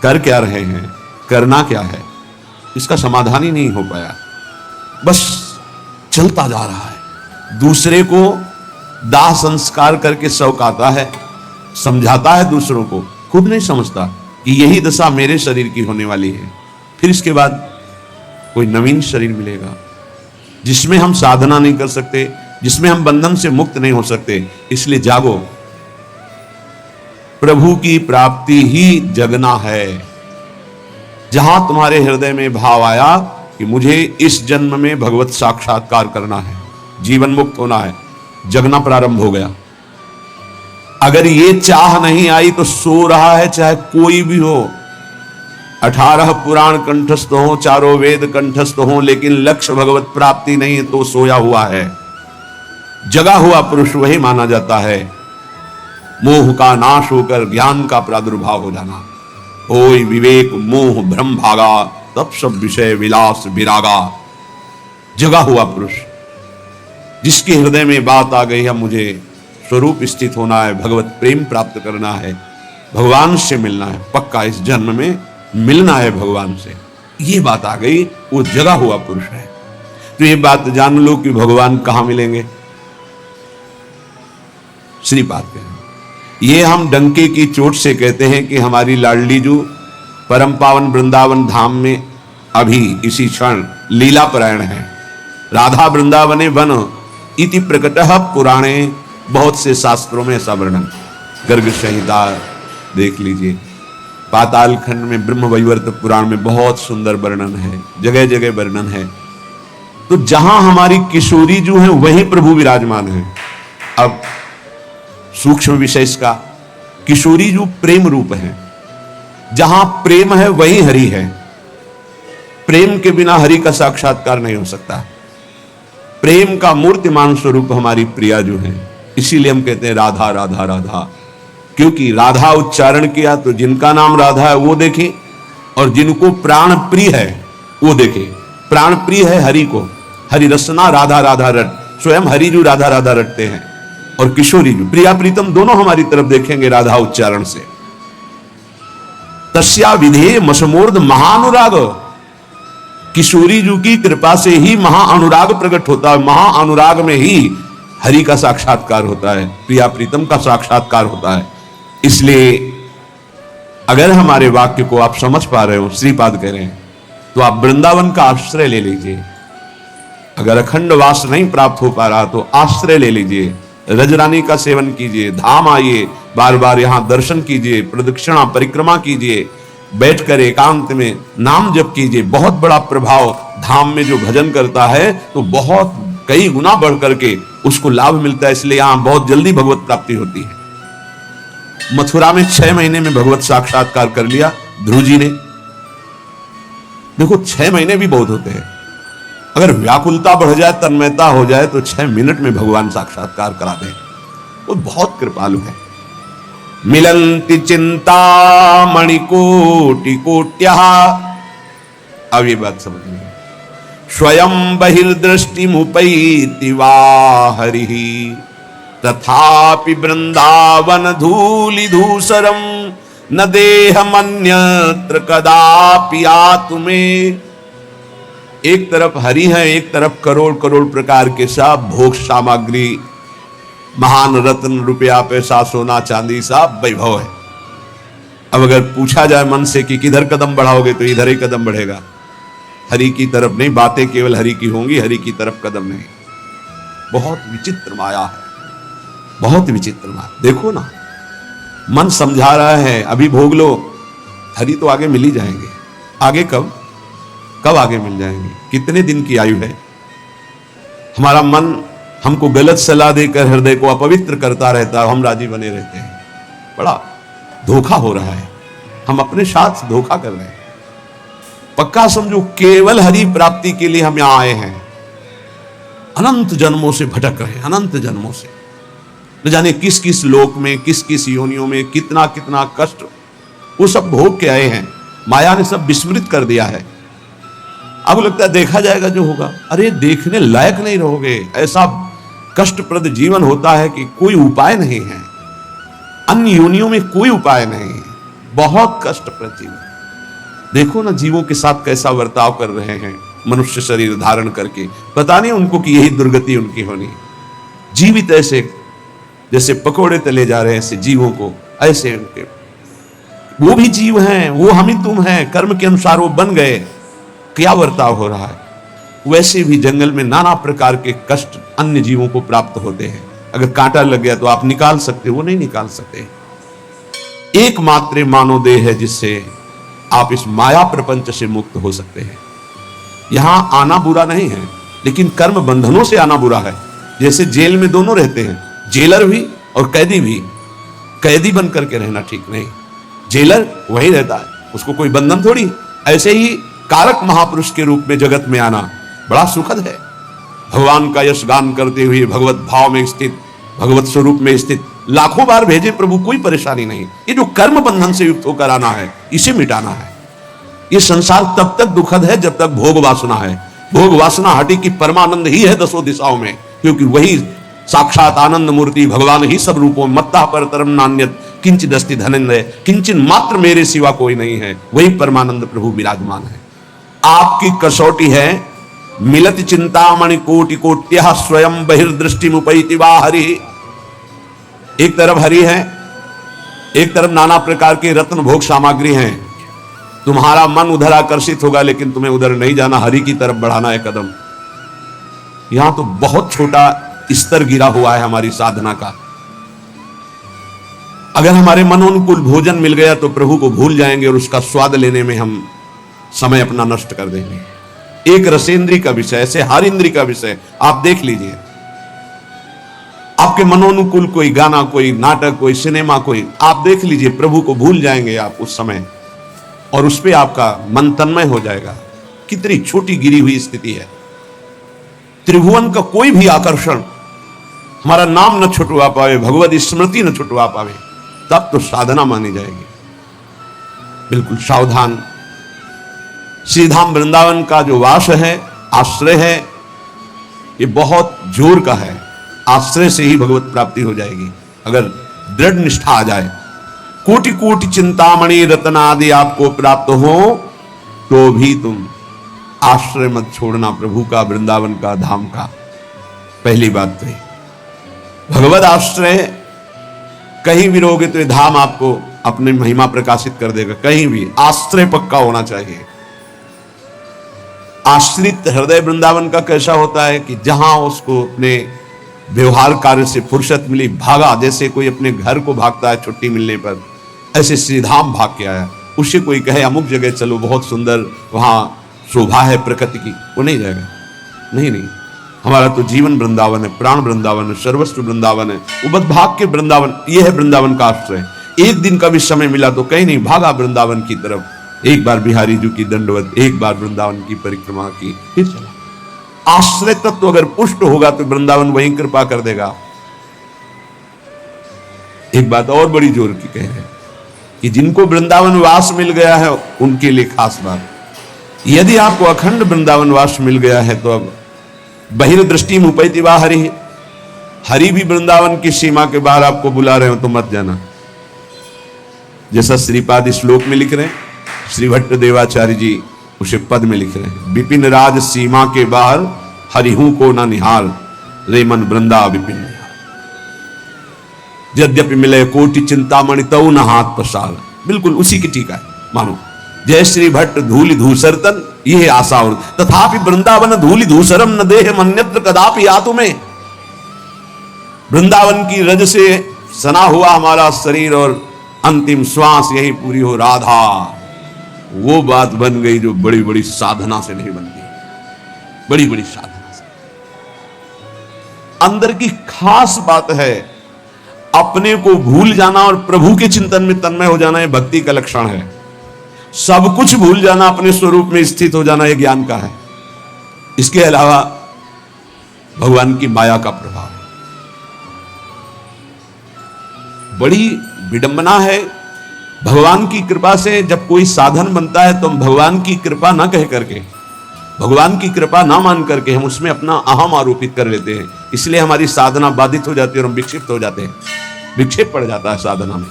कर क्या रहे हैं, करना क्या है, इसका समाधान ही नहीं हो पाया। बस चलता जा रहा है, दूसरे को दाह संस्कार करके शौकाता है, समझाता है दूसरों को, खुद नहीं समझता कि यही दशा मेरे शरीर की होने वाली है। फिर इसके बाद कोई नवीन शरीर मिलेगा जिसमें हम साधना नहीं कर सकते, जिसमें हम बंधन से मुक्त नहीं हो सकते। इसलिए जागो, प्रभु की प्राप्ति ही जगना है। जहां तुम्हारे हृदय में भाव आया कि मुझे इस जन्म में भगवत साक्षात्कार करना है, जीवन मुक्त होना है, जगना प्रारंभ हो गया। अगर ये चाह नहीं आई तो सो रहा है, चाहे कोई भी हो, 18 पुराण कंठस्थ हो, चारों वेद कंठस्थ हो, लेकिन लक्ष्य भगवत प्राप्ति नहीं है तो सोया हुआ है। जगा हुआ पुरुष वही माना जाता है। मोह का नाश होकर ज्ञान का प्रादुर्भाव हो जाना। होय विवेक मोह भ्रम भागा, तब सब विषय विलास विरागा। जगा हुआ पुरुष जिसके हृदय में बात आ गई है, मुझे स्वरूप स्थित होना है, भगवत प्रेम प्राप्त करना है, भगवान से मिलना है, पक्का इस जन्म में मिलना है भगवान से, ये बात आ गई, वो जगा हुआ पुरुष है। तो ये बात जान लो कि भगवान कहां मिलेंगे। श्रीपाद कहें, ये हम डंके की चोट से कहते हैं कि हमारी लाडली जो परम पावन वृंदावन धाम में अभी इसी क्षण लीला परायण है। राधा वृंदावने वन इति प्रकटः पुराणे, बहुत से शास्त्रों में ऐसा वर्णन, गर्ग संहिता देख लीजिए, पाताल खंड में ब्रह्म वैवर्त पुराण में बहुत सुंदर वर्णन है, जगह जगह वर्णन है। तो जहां हमारी किशोरी जो है वही प्रभु विराजमान है। अब सूक्ष्म विषय इसका, किशोरी जो प्रेम रूप है, जहां प्रेम है वही हरि है। प्रेम के बिना हरि का साक्षात्कार नहीं हो सकता। प्रेम का मूर्तिमान स्वरूप हमारी प्रिया जो है, इसीलिए हम कहते हैं राधा राधा राधा, क्योंकि राधा उच्चारण किया तो जिनका नाम राधा है वो देखे, और जिनको प्राण प्रिय है वो देखे। प्राण प्रिय है हरि को, हरि रसना राधा राधा रट, स्वयं हरि जो राधा राधा रटते हैं, और किशोरी जो प्रिया प्रीतम दोनों हमारी तरफ देखेंगे राधा उच्चारण से। तस्या विधेय मसमोर्ध महानुराग, किशोरी जी की कृपा से ही महाअनुराग प्रकट होता है। महाअनुराग में ही हरि का साक्षात्कार होता है, प्रिया प्रीतम का साक्षात्कार होता है। इसलिए अगर हमारे वाक्य को आप समझ पा रहे हो, श्रीपाद कह रहे हैं, तो आप वृंदावन का आश्रय ले लीजिए। अगर अखंड वास नहीं प्राप्त हो पा रहा तो आश्रय ले लीजिए, रजरानी का सेवन कीजिए, धाम आइए, बार बार यहां दर्शन कीजिए, प्रदक्षिणा परिक्रमा कीजिए, बैठकर एकांत में नाम जप कीजिए। बहुत बड़ा प्रभाव धाम में जो भजन करता है तो बहुत कई गुना बढ़ करके उसको लाभ मिलता है। इसलिए यहां बहुत जल्दी भगवत प्राप्ति होती है। मथुरा में 6 महीने में भगवत साक्षात्कार कर लिया ध्रुव जी ने। देखो 6 महीने भी बहुत होते हैं। अगर व्याकुलता बढ़ जाए, तन्मयता हो जाए तो 6 मिनट में भगवान साक्षात्कार करा दे। वो बहुत कृपालु है। मिलंति चिंता मणिकोटि कोट्यः, अब ये बात समझिए, स्वयं बहिर्दृष्टि मुपैति वा हरिः, तथापि वृंदावन धूलि धूसरम न देहमन्यत्र कदापि आत्मे। एक तरफ हरि है, एक तरफ करोड़ करोड़ प्रकार के सब भोग सामग्री, महान रत्न, रुपया, पैसा, सोना, चांदी, सब वैभव है। अब अगर पूछा जाए मन से कि किधर कदम बढ़ाओगे, तो इधर ही कदम बढ़ेगा, हरि की तरफ नहीं। बातें केवल हरि की होंगी, हरि की तरफ कदम नहीं। बहुत विचित्र माया है, बहुत विचित्र माया। देखो ना, मन समझा रहा है अभी भोग लो, हरि तो आगे मिल ही जाएंगे। आगे कब कब आगे मिल जाएंगे? कितने दिन की आयु है? हमारा मन हमको गलत सलाह देकर हृदय को अपवित्र करता रहता है, हम राजी बने रहते हैं। बड़ा धोखा हो रहा है, हम अपने साथ धोखा कर रहे हैं। पक्का समझो, केवल हरि प्राप्ति के लिए हम यहां आए हैं। अनंत जन्मों से भटक रहे हैं, अनंत जन्मों से, न जाने किस किस लोक में, किस किस योनियों में कितना कितना कष्ट वो सब भोग के आए हैं। माया ने सब विस्मृत कर दिया है। अब लगता है देखा जाएगा जो होगा। अरे देखने लायक नहीं रहोगे। ऐसा कष्टप्रद जीवन होता है कि कोई उपाय नहीं है, अन्य योनियों में कोई उपाय नहीं है। बहुत कष्टप्रद जीवन। देखो ना जीवों के साथ कैसा बर्ताव कर रहे हैं मनुष्य शरीर धारण करके। पता नहीं उनको कि यही दुर्गति उनकी होनी। जीवित ऐसे जैसे पकोड़े तले जा रहे हैं, ऐसे जीवों को, ऐसे उनके, वो भी जीव हैं, वो हम ही तुम हैं, कर्म के अनुसार वो बन गए। क्या बर्ताव हो रहा है। वैसे भी जंगल में नाना प्रकार के कष्ट अन्य जीवों को प्राप्त होते हैं। अगर कांटा लग गया तो आप निकाल सकते, वो नहीं निकाल सकते। एकमात्र मानव देह है जिससे आप इस माया प्रपंच से मुक्त हो सकते हैं। यहां आना बुरा नहीं है, लेकिन कर्म बंधनों से आना बुरा है। जैसे जेल में दोनों रहते हैं, जेलर भी और कैदी भी। कैदी बन करके रहना ठीक नहीं, जेलर वही रहता है, उसको कोई बंधन थोड़ी। ऐसे ही कारक महापुरुष के रूप में जगत में आना बड़ा सुखद है। भगवान का यश गान करते हुए भगवत भाव में स्थित, भगवत स्वरूप में स्थित, लाखों बार भेजे प्रभु, कोई परेशानी नहीं। ये जो कर्म बंधन से युक्त होकर आना है, इसे मिटाना है। ये संसार तब तक दुखद है जब तक भोग वासना है। भोग वासना हटी कि परमानंद ही है दसों दिशाओं में, क्योंकि वही साक्षात आनंद मूर्ति भगवान ही सब रूपों में। मत्ता पर तरम नान्यत किंचित अस्ति धनंजय, किंचित मात्र मेरे सिवा कोई नहीं है। वही परमानंद प्रभु विराजमान है। आपकी कसौटी है मिलत चिंतामणि कोटि कोट्यः स्वयं बहिर्दृष्टि मुपैति वा हरि। एक तरफ हरि है, एक तरफ नाना प्रकार के रत्न भोग सामग्री हैं। तुम्हारा मन उधर आकर्षित होगा, लेकिन तुम्हें उधर नहीं जाना, हरि की तरफ बढ़ाना है कदम। यहां तो बहुत छोटा स्तर गिरा हुआ है हमारी साधना का। अगर हमारे मनोनुकूल भोजन मिल गया तो प्रभु को भूल जाएंगे और उसका स्वाद लेने में हम समय अपना नष्ट कर देंगे। एक रसेंद्री का विषय, ऐसे हर इंद्री का विषय आप देख लीजिए। आपके मनोनुकूल कोई गाना, कोई नाटक, कोई सिनेमा, कोई आप देख लीजिए, प्रभु को भूल जाएंगे आप उस समय, और उस पर आपका मन तन्मय हो जाएगा। कितनी छोटी गिरी हुई स्थिति है। त्रिभुवन का कोई भी आकर्षण हमारा नाम न छुटवा पावे, भगवत स्मृति न छुटवा पावे, तब तो साधना मानी जाएगी। बिल्कुल सावधान। श्रीधाम वृंदावन का जो वास है, आश्रय है, ये बहुत जोर का है। आश्रय से ही भगवत प्राप्ति हो जाएगी अगर दृढ़ निष्ठा आ जाए। कोटि कोटि चिंतामणि रत्न आदि आपको प्राप्त हो तो भी तुम आश्रय मत छोड़ना प्रभु का, वृंदावन का, धाम का। पहली बात तो भगवत आश्रय कहीं भी रहोगे तो ये धाम आपको अपने महिमा प्रकाशित कर देगा। कहीं भी आश्रय पक्का होना चाहिए। आश्रित हृदय वृंदावन का कैसा होता है कि जहां उसको अपने व्यवहार कार्य से फुर्सत मिली, भागा। जैसे कोई अपने घर को भागता है छुट्टी मिलने पर, ऐसे श्रीधाम भाग के आया। उससे कोई कहे अमुक जगह चलो, बहुत सुंदर वहां शोभा है प्रकृति की, वो नहीं जाएगा। नहीं नहीं, हमारा तो जीवन वृंदावन है, प्राण वृंदावन है, सर्वस्व वृंदावन है। वो बस भाग के वृंदावन, ये है वृंदावन का आश्रय। एक दिन का भी समय मिला तो कहीं नहीं, भागा वृंदावन की तरफ। एक बार बिहारी जी की दंडवत, एक बार वृंदावन की परिक्रमा की, फिर चला। आश्रय तत्व अगर पुष्ट होगा तो वृंदावन वहीं कृपा कर देगा। एक बात और बड़ी जोर की कह रहे हैं कि जिनको वृंदावन वास मिल गया है उनके लिए खास बात, यदि आपको अखंड वृंदावन वास मिल गया है तो अब बहिर्दृष्टि मुपैति वा हरि। हरि भी वृंदावन की सीमा के बाहर आपको बुला रहे हो तो मत जाना। जैसा श्रीपाद श्लोक में लिख रहे हैं, श्री भट्ट देवाचार्य जी उसे पद में लिख रहे हैं, विपिन राज सीमा के बाहर हरिहू को ना निहाल, रे मन वृंदा विपिन निहाल। यद्यपि मिले कोटि चिंतामणि तऊ न हाथ पसार। बिल्कुल उसी की टीका है, मानो जय श्री भट्ट धूलि धूसर तन, यह आशा और तथापि वृंदावन धूलि धूसरम न देह मन्यत्र कदापि आतु में। वृंदावन की रज से सना हुआ हमारा शरीर और अंतिम श्वास यही पूरी हो राधा। वो बात बन गई जो बड़ी बड़ी साधना से नहीं बनती, बड़ी बड़ी साधना से। अंदर की खास बात है। अपने को भूल जाना और प्रभु के चिंतन में तन्मय हो जाना, यह भक्ति का लक्षण है। सब कुछ भूल जाना, अपने स्वरूप में स्थित हो जाना, यह ज्ञान का है। इसके अलावा भगवान की माया का प्रभाव बड़ी विडंबना है। भगवान की कृपा से जब कोई साधन बनता है तो हम भगवान की कृपा ना कह करके, भगवान की कृपा ना मान करके हम उसमें अपना अहम आरोपित कर लेते हैं। इसलिए हमारी साधना बाधित हो जाती है और हम विक्षिप्त हो जाते हैं, विक्षेप पड़ जाता है साधना में।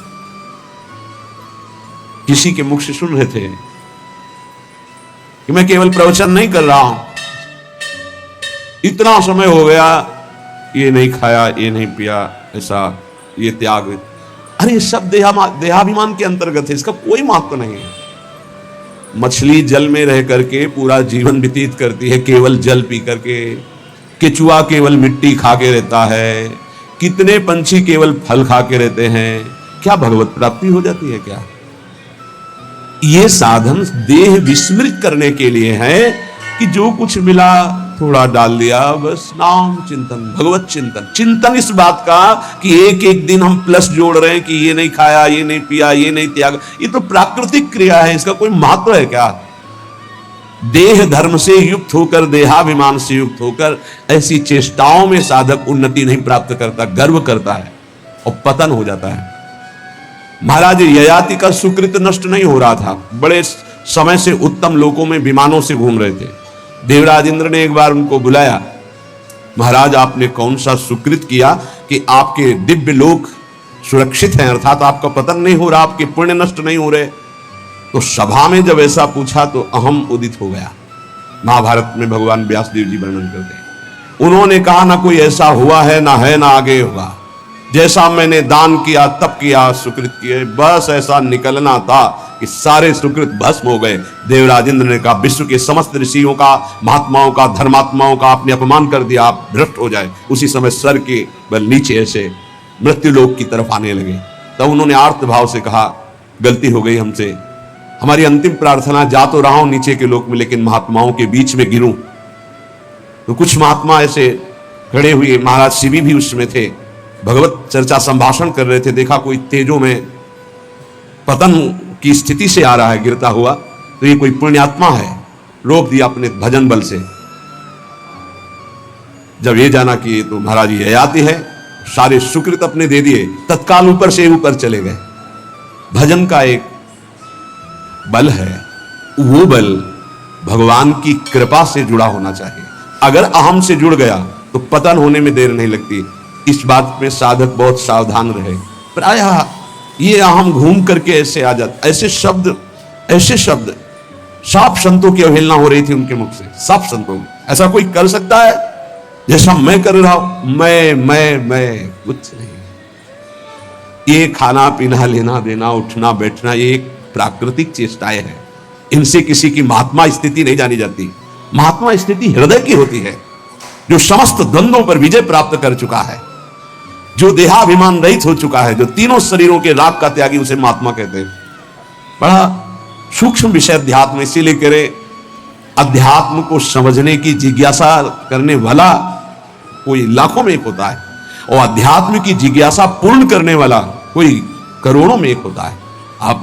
किसी के मुख से सुन रहे थे कि मैं केवल प्रवचन नहीं कर रहा हूं, इतना समय हो गया, ये नहीं खाया, ये नहीं पिया, ऐसा, ये त्याग। अरे ये सब देहाभिमान के अंतर्गत है, इसका कोई महत्व नहीं है। मछली जल में रह करके पूरा जीवन व्यतीत करती है, केवल जल पी करके। केचुआ केवल मिट्टी खा के रहता है। कितने पंछी केवल फल खा के रहते हैं। क्या भगवत प्राप्ति हो जाती है क्या? ये साधन देह विस्मृत करने के लिए है कि जो कुछ मिला थोड़ा डाल दिया, बस नाम चिंतन, भगवत चिंतन। चिंतन इस बात का कि एक एक दिन हम प्लस जोड़ रहे हैं कि ये नहीं खाया, ये नहीं पिया, ये नहीं त्याग। ये तो प्राकृतिक क्रिया है, इसका कोई महत्व है क्या? देह धर्म से युक्त होकर, देहाभिमान से युक्त होकर ऐसी चेष्टाओं में साधक उन्नति नहीं प्राप्त करता, गर्व करता है और पतन हो जाता है। महाराज ययाति का सुकृत नष्ट नहीं हो रहा था। बड़े समय से उत्तम लोकों में विमानों से घूम रहे थे। देवराज इंद्र ने एक बार उनको बुलाया, महाराज आपने कौन सा सुकृत किया कि आपके दिव्य लोक सुरक्षित हैं, अर्थात आपका पतन नहीं हो रहा, आपके पुण्य नष्ट नहीं हो रहे। तो सभा में जब ऐसा पूछा तो अहम उदित हो गया। महाभारत में भगवान व्यासदेव जी वर्णन करते हैं। उन्होंने कहा ना कोई ऐसा हुआ है, ना है, ना आगे होगा। जैसा मैंने दान किया, तप किया, सुकृत किए, बस ऐसा निकलना था कि सारे सुकृत भस्म हो गए। देवराज इंद्र ने कहा विश्व के समस्त ऋषियों का, महात्माओं का, धर्मात्माओं का आपने अपमान कर दिया, आप भ्रष्ट हो जाए। उसी समय सर के बल नीचे ऐसे मृत्यु लोक की तरफ आने लगे। तब उन्होंने आर्त भाव से कहा गलती हो गई हमसे, हमारी अंतिम प्रार्थना, जा तो रहा हूं नीचे के लोक में, लेकिन महात्माओं के बीच में गिरूं। तो कुछ महात्मा ऐसे खड़े हुए, महाराज शिवी भी उसमें थे, भगवत चर्चा संभाषण कर रहे थे। देखा कोई तेजों में पतन की स्थिति से आ रहा है गिरता हुआ, तो ये कोई पुण्यात्मा है, रोक दिया अपने भजन बल से। जब ये जाना कि ये तो महाराज ययाति है, सारे सुकृत अपने दे दिए, तत्काल ऊपर से ऊपर चले गए। भजन का एक बल है, वो बल भगवान की कृपा से जुड़ा होना चाहिए। अगर अहम से जुड़ गया तो पतन होने में देर नहीं लगती। इस बात में साधक बहुत सावधान रहे। प्रायः ये अहम घूम करके ऐसे आ जाता, ऐसे शब्द साफ संतों की अवहेलना हो रही थी उनके मुख से, साफ संतों में। ऐसा कोई कर सकता है जैसा मैं कर रहा हूं? मैं कुछ नहीं। ये खाना पीना, लेना देना, उठना बैठना, ये एक प्राकृतिक चेष्टाएं हैं। इनसे किसी की महात्मा स्थिति नहीं जानी जाती। महात्मा स्थिति हृदय की होती है, जो समस्त द्वंद्वों पर विजय प्राप्त कर चुका है, जो देहाभिमान रहित हो चुका है, जो तीनों शरीरों के राग का त्यागी, उसे महात्मा कहते हैं। बड़ा सूक्ष्म विषय अध्यात्म, इसीलिए कह रहे अध्यात्म को समझने की जिज्ञासा करने वाला कोई लाखों में एक होता है, और अध्यात्म की जिज्ञासा पूर्ण करने वाला कोई करोड़ों में एक होता है। आप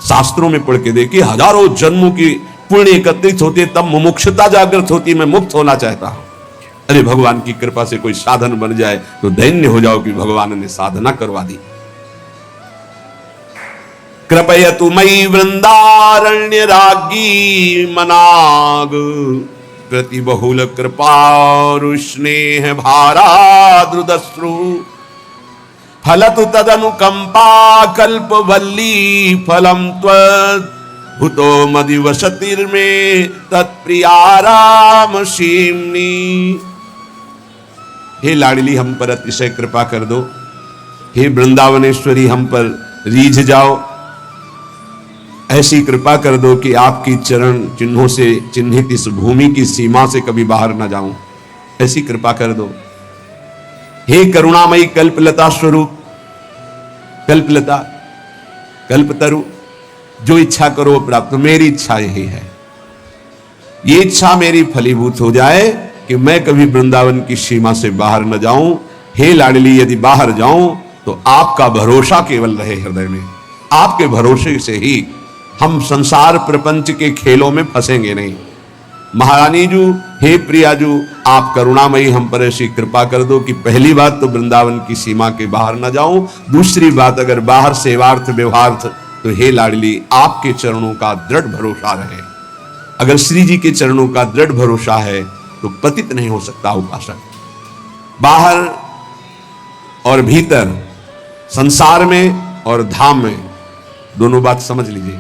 शास्त्रों में पढ़ के देखिए, हजारों जन्मों की पुण्य एकत्रित होते तब मुमुक्षुता जागृत होती, मैं मुक्त होना चाहता हूं। अरे भगवान की कृपा से कोई साधन बन जाए तो दैन्य हो जाओ कि भगवान ने साधना करवा दी। कृपयतु मयि वृंदारण्य राज्ञी मनाग, प्रति बहुल कृपा स्नेह भाराद्रुदश्रु, फलतु तदनुकंपा कल्पवल्ली फलम त्वत्, भूतो मदिवसतिर्मे तत्प्रियाराम सीमनी। हे लाडली हम पर अतिशय कृपा कर दो, हे वृंदावनेश्वरी हम पर रीझ जाओ। ऐसी कृपा कर दो कि आपकी चरण चिन्हों से चिन्हित इस भूमि की सीमा से कभी बाहर ना जाऊं, ऐसी कृपा कर दो। हे करुणामयी कल्पलता स्वरूप, कल्पलता, कल्पतरु, जो इच्छा करो प्राप्त। मेरी इच्छा यही है, ये इच्छा मेरी फलीभूत हो जाए कि मैं कभी वृंदावन की सीमा से बाहर न जाऊं। हे लाडली, यदि बाहर जाऊं तो आपका भरोसा केवल रहे हृदय में। आपके भरोसे से ही हम संसार प्रपंच के खेलों में फंसेंगे नहीं। महारानी जू, हे प्रियाजू, आप करुणामयी हम पर ऐसी कृपा कर दो कि पहली बात तो वृंदावन की सीमा के बाहर न जाऊं, दूसरी बात अगर बाहर सेवार्थ व्यवहार्थ तो हे लाडली आपके चरणों का दृढ़ भरोसा रहे। अगर श्री जी के चरणों का दृढ़ भरोसा है तो पतित नहीं हो सकता उपासक। बाहर और भीतर, संसार में और धाम में, दोनों बात समझ लीजिए।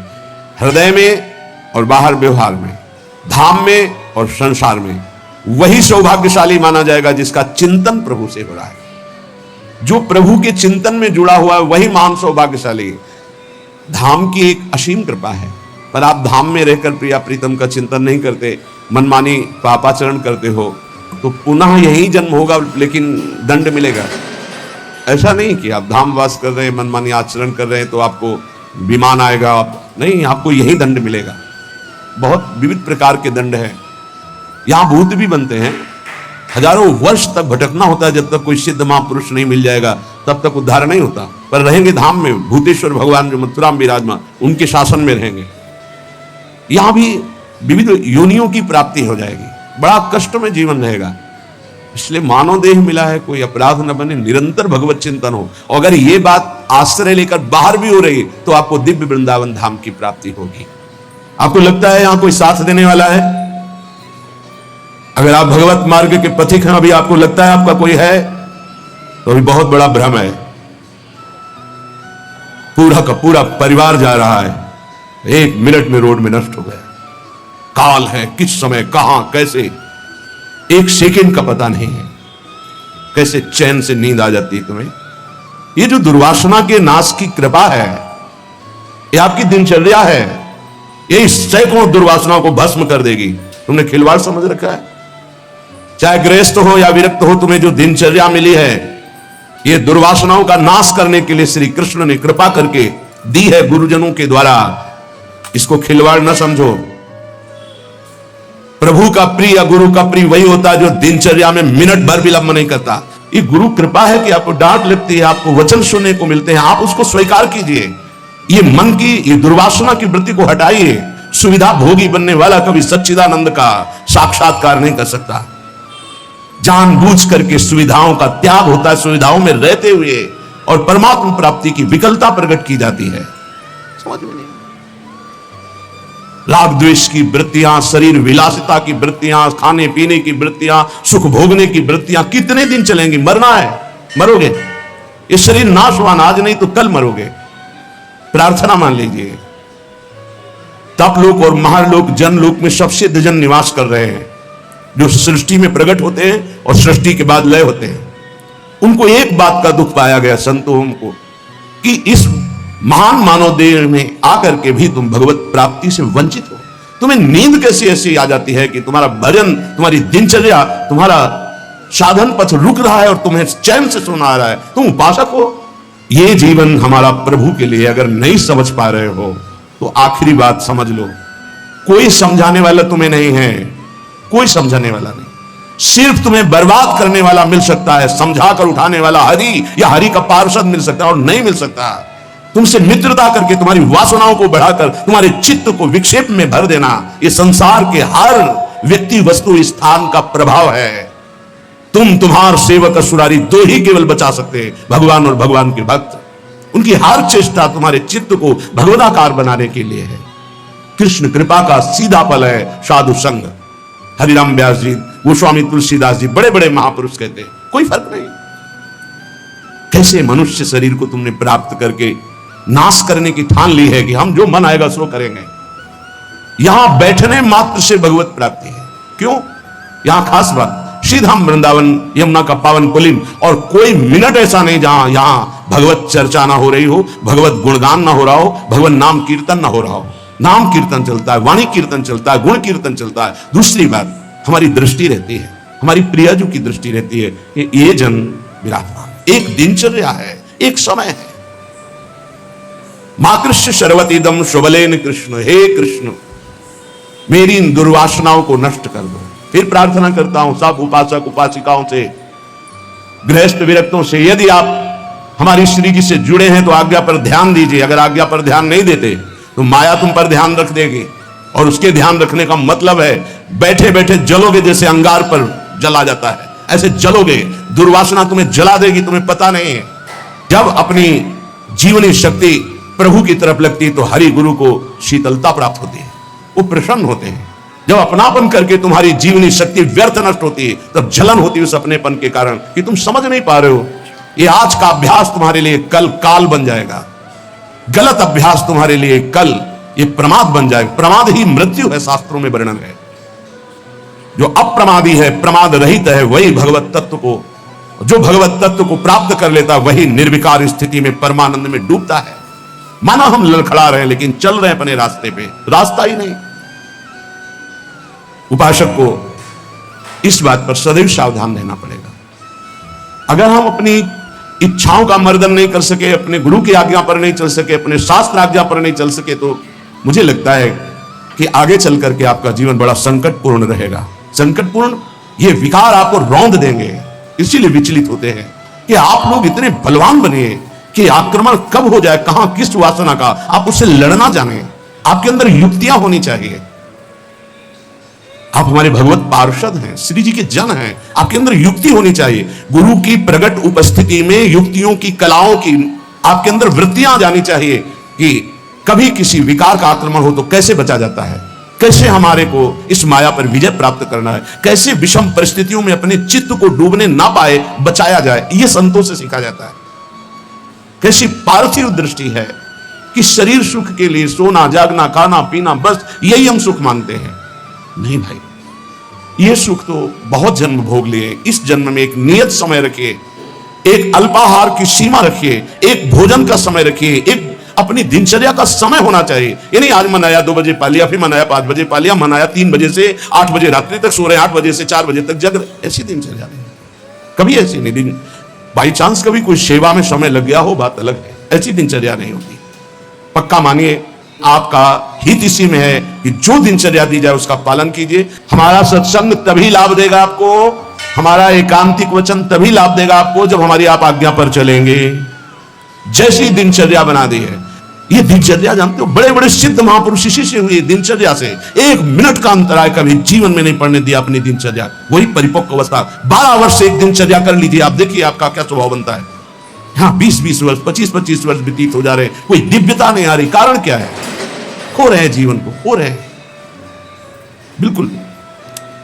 हृदय में और बाहर व्यवहार में, धाम में और संसार में, वही सौभाग्यशाली माना जाएगा जिसका चिंतन प्रभु से हो रहा है। जो प्रभु के चिंतन में जुड़ा हुआ है वही महान सौभाग्यशाली है। धाम की एक असीम कृपा है, पर आप धाम में रहकर प्रिया प्रीतम का चिंतन नहीं करते, मनमानी पापाचरण करते हो, तो पुनः यही जन्म होगा लेकिन दंड मिलेगा। ऐसा नहीं कि आप धाम वास कर रहे हैं, मनमानी आचरण कर रहे हैं तो आपको विमान आएगा, नहीं, आपको यही दंड मिलेगा। बहुत विविध प्रकार के दंड हैं। यहां भूत भी बनते हैं, हजारों वर्ष तक भटकना होता है, जब तक कोई सिद्ध महापुरुष नहीं मिल जाएगा तब तक उद्धार नहीं होता। पर रहेंगे धाम में, भूतेश्वर भगवान जो मथुरा में विराजमान, उनके शासन में रहेंगे। यहां भी विविध योनियों की प्राप्ति हो जाएगी, बड़ा कष्ट में जीवन रहेगा। इसलिए मानव देह मिला है, कोई अपराध न बने, निरंतर भगवत चिंतन हो। और अगर ये बात आश्रय लेकर बाहर भी हो रही तो आपको दिव्य वृंदावन धाम की प्राप्ति होगी। आपको लगता है यहां कोई साथ देने वाला है? अगर आप भगवत मार्ग के पथिक हैं, अभी आपको लगता है आपका कोई है, तो अभी बहुत बड़ा भ्रम है। पूरा का पूरा परिवार जा रहा है, 1 मिनट में रोड में नष्ट हो गया। काल है, किस समय, कहां, कैसे, 1 सेकंड का पता नहीं है। कैसे चैन से नींद आ जाती है तुम्हें? ये जो दुर्वासना के नाश की कृपा है, ये आपकी दिनचर्या है, ये सैकड़ों दुर्वासनाओं को भस्म कर देगी। तुमने खिलवाड़ समझ रखा है? चाहे गृहस्थ हो या विरक्त हो, तुम्हें जो दिनचर्या मिली है, ये दुर्वासनाओं का नाश करने के लिए श्री कृष्ण ने कृपा करके दी है गुरुजनों के द्वारा। इसको खिलवाड़ न समझो। प्रभु का प्रिय या गुरु का प्रिय वही होता है जो दिनचर्या में मिनट भर विलंब नहीं करता। ये गुरु कृपा है कि आपको डांट लगती है, आपको वचन सुनने को मिलते हैं, आप उसको स्वीकार कीजिए। ये मन की, ये दुर्वासना की वृत्ति को हटाइए। सुविधा भोगी बनने वाला कभी सच्चिदानंद का साक्षात्कार नहीं कर सकता। जानबूझ करके सुविधाओं का त्याग होता है, सुविधाओं में रहते हुए, और परमात्मा प्राप्ति की विकलता प्रकट की जाती है। समझ में नहीं? राग द्वेष की वृत्तियां, शरीर विलासिता की वृत्तियां, खाने पीने की वृत्तियां, सुख भोगने की वृत्तियां कितने दिन चलेंगी? मरना है, मरोगे। ये शरीर नाशवान, आज नहीं तो कल मरोगे। प्रार्थना मान लीजिए। तपलोक और महालोक, जनलोक में सब सिद्ध जन निवास कर रहे हैं, जो सृष्टि में प्रकट होते हैं और सृष्टि के बाद लय होते हैं। उनको एक बात का दुख पाया गया संतों को, कि इस महान मानव देह में आकर के भी तुम भगवत प्राप्ति से वंचित हो। तुम्हें नींद कैसी ऐसी आ जाती है कि तुम्हारा भजन, तुम्हारी दिनचर्या, तुम्हारा साधन पथ रुक रहा है और तुम्हें चैन से सोना आ रहा है। तुम उपासक हो। ये जीवन हमारा प्रभु के लिए अगर नहीं समझ पा रहे हो तो आखिरी बात समझ लो, कोई समझाने वाला तुम्हें नहीं है, कोई समझाने वाला नहीं। सिर्फ तुम्हें बर्बाद करने वाला मिल सकता है, समझा कर उठाने वाला हरि या हरि का पार्षद मिल सकता है, और नहीं मिल सकता। तुमसे मित्रता करके तुम्हारी वासनाओं को बढ़ाकर तुम्हारे चित्त को विक्षेप में भर देना, ये संसार के हर व्यक्ति वस्तु स्थान का प्रभाव है। तुम्हार सेवक असुरारी दो ही केवल बचा सकते हैं, भगवान और भगवान के भक्त। उनकी हर चेष्टा तुम्हारे चित्त को भगवदाकार बनाने के लिए है। कृष्ण कृपा का सीधा फल है साधु संग। हरिराम व्यास जी, गोस्वामी तुलसीदास जी, बड़े बड़े महापुरुष कहते हैं कोई फर्क नहीं। कैसे मनुष्य शरीर को तुमने प्राप्त करके नाश करने की ठान ली है कि हम जो मन आएगा सो करेंगे। यहां बैठने मात्र से भगवत प्राप्ति है। क्यों? यहां खास बात, श्रीधाम वृंदावन यमुना का पावन पुलिन, और कोई मिनट ऐसा नहीं जहां यहां भगवत चर्चा ना हो रही हो, भगवत गुणगान ना हो रहा हो, भगवत नाम कीर्तन ना हो रहा हो। नाम कीर्तन चलता है, वाणी कीर्तन चलता है, गुण कीर्तन चलता है। दूसरी बात, हमारी दृष्टि रहती है, हमारी प्रियजू की दृष्टि रहती है कि ये जन विराजमान। एक दिनचर्या है, एक समय है। माकृष्य शर्वतीदम शुभलेन कृष्ण, हे कृष्ण मेरी इन दुर्वासनाओं को नष्ट कर दो। फिर प्रार्थना करता हूं सब उपासक उपासिकाओं से, गृहस्थ विरक्तों से, यदि आप हमारी श्री जी से जुड़े हैं तो आज्ञा पर ध्यान दीजिए। अगर आज्ञा पर ध्यान नहीं देते तो माया तुम पर ध्यान रख देगी, और उसके ध्यान रखने का मतलब है बैठे बैठे जलोगे, जैसे अंगार पर जला जाता है ऐसे जलोगे। दुर्वासना तुम्हें जला देगी, तुम्हें पता नहीं है। जब अपनी जीवनी शक्ति प्रभु की तरफ लगती है तो हरि गुरु को शीतलता प्राप्त होती है, वो प्रसन्न होते हैं। जब अपनापन करके तुम्हारी जीवनी शक्ति व्यर्थ नष्ट होती है तब जलन होती है उस अपनेपन के कारण कि तुम समझ नहीं पा रहे हो। ये आज का अभ्यास तुम्हारे लिए कल काल बन जाएगा, गलत अभ्यास तुम्हारे लिए कल ये प्रमाद बन जाएगा। प्रमाद ही मृत्यु है, शास्त्रों में वर्णन है। जो अप्रमादी है, प्रमाद रहित है, वही भगवत तत्व को, जो भगवत तत्व को प्राप्त कर लेता वही निर्विकार स्थिति में परमानंद में डूबता है। माना हम लड़खड़ा रहे हैं लेकिन चल रहे हैं अपने रास्ते पे, रास्ता ही नहीं। उपासक को इस बात पर सदैव सावधान रहना पड़ेगा। अगर हम अपनी इच्छाओं का मर्दन नहीं कर सके, अपने गुरु की आज्ञा पर नहीं चल सके, अपने शास्त्र आज्ञा पर नहीं चल सके, तो मुझे लगता है कि आगे चल करके आपका जीवन बड़ा संकटपूर्ण रहेगा। संकटपूर्ण, ये विकार आपको रौंद देंगे। इसीलिए विचलित होते हैं कि आप लोग इतने बलवान बनिए कि आक्रमण कब हो जाए, कहां किस वासना का, आप उससे लड़ना जाने। आपके अंदर युक्तियां होनी चाहिए। आप हमारे भगवत पार्षद हैं, श्री जी के जन हैं, आपके अंदर युक्ति होनी चाहिए। गुरु की प्रगट उपस्थिति में युक्तियों की, कलाओं की आपके अंदर वृत्तियां जानी चाहिए कि कभी किसी विकार का आक्रमण हो तो कैसे बचा जाता है, कैसे हमारे को इस माया पर विजय प्राप्त करना है, कैसे विषम परिस्थितियों में अपने चित्त को डूबने ना पाए बचाया जाए। यह संतों से सीखा जाता है। कैसी पार्थिव दृष्टि है कि शरीर सुख के लिए सोना जागना खाना पीना बस यही हम सुख मानते हैं। नहीं भाई, ये सुख तो बहुत जन्म भोग लिए। इस जन्म में एक नियत समय रखिए, एक अल्पाहार की सीमा रखिए, एक भोजन का समय रखिए, एक अपनी दिनचर्या का समय होना चाहिए। ये नहीं आज मनाया 2 बजे पा लिया, फिर मनाया 5 बजे पा लिया, मनाया 3 बजे से 8 बजे रात्रि तक सो रहे, 8 बजे से 4 बजे तक जग रहे। ऐसी दिनचर्या नहीं, कभी ऐसी नहीं। दिन बाई चांस कभी कोई सेवा में समय लग गया हो, बात अलग है। ऐसी दिनचर्या नहीं होती। पक्का मानिए आपका हित इसी में है कि जो दिनचर्या दी जाए उसका पालन कीजिए। हमारा सत्संग तभी लाभ देगा आपको, हमारा एकांतिक वचन तभी लाभ देगा आपको जब हमारी आप आज्ञा पर चलेंगे। जैसी दिनचर्या बना दी है, ये दिनचर्या जानते हो बड़े बड़े सिद्ध महापुरुष इसी से हुई दिनचर्या से। 1 मिनट का अंतराय कभी जीवन में नहीं पड़ने दिया अपनी दिनचर्या। वही परिपक्व अवस्था। 12 वर्ष से एक दिनचर्या कर लीजिए, आप देखिए आपका क्या स्वभाव बनता है। हाँ 20-20 वर्ष 25-25 वर्ष व्यतीत हो जा रहे, कोई दिव्यता नहीं आ रही। कारण क्या है? खो रहे हैं जीवन को, खो रहे हैं बिल्कुल।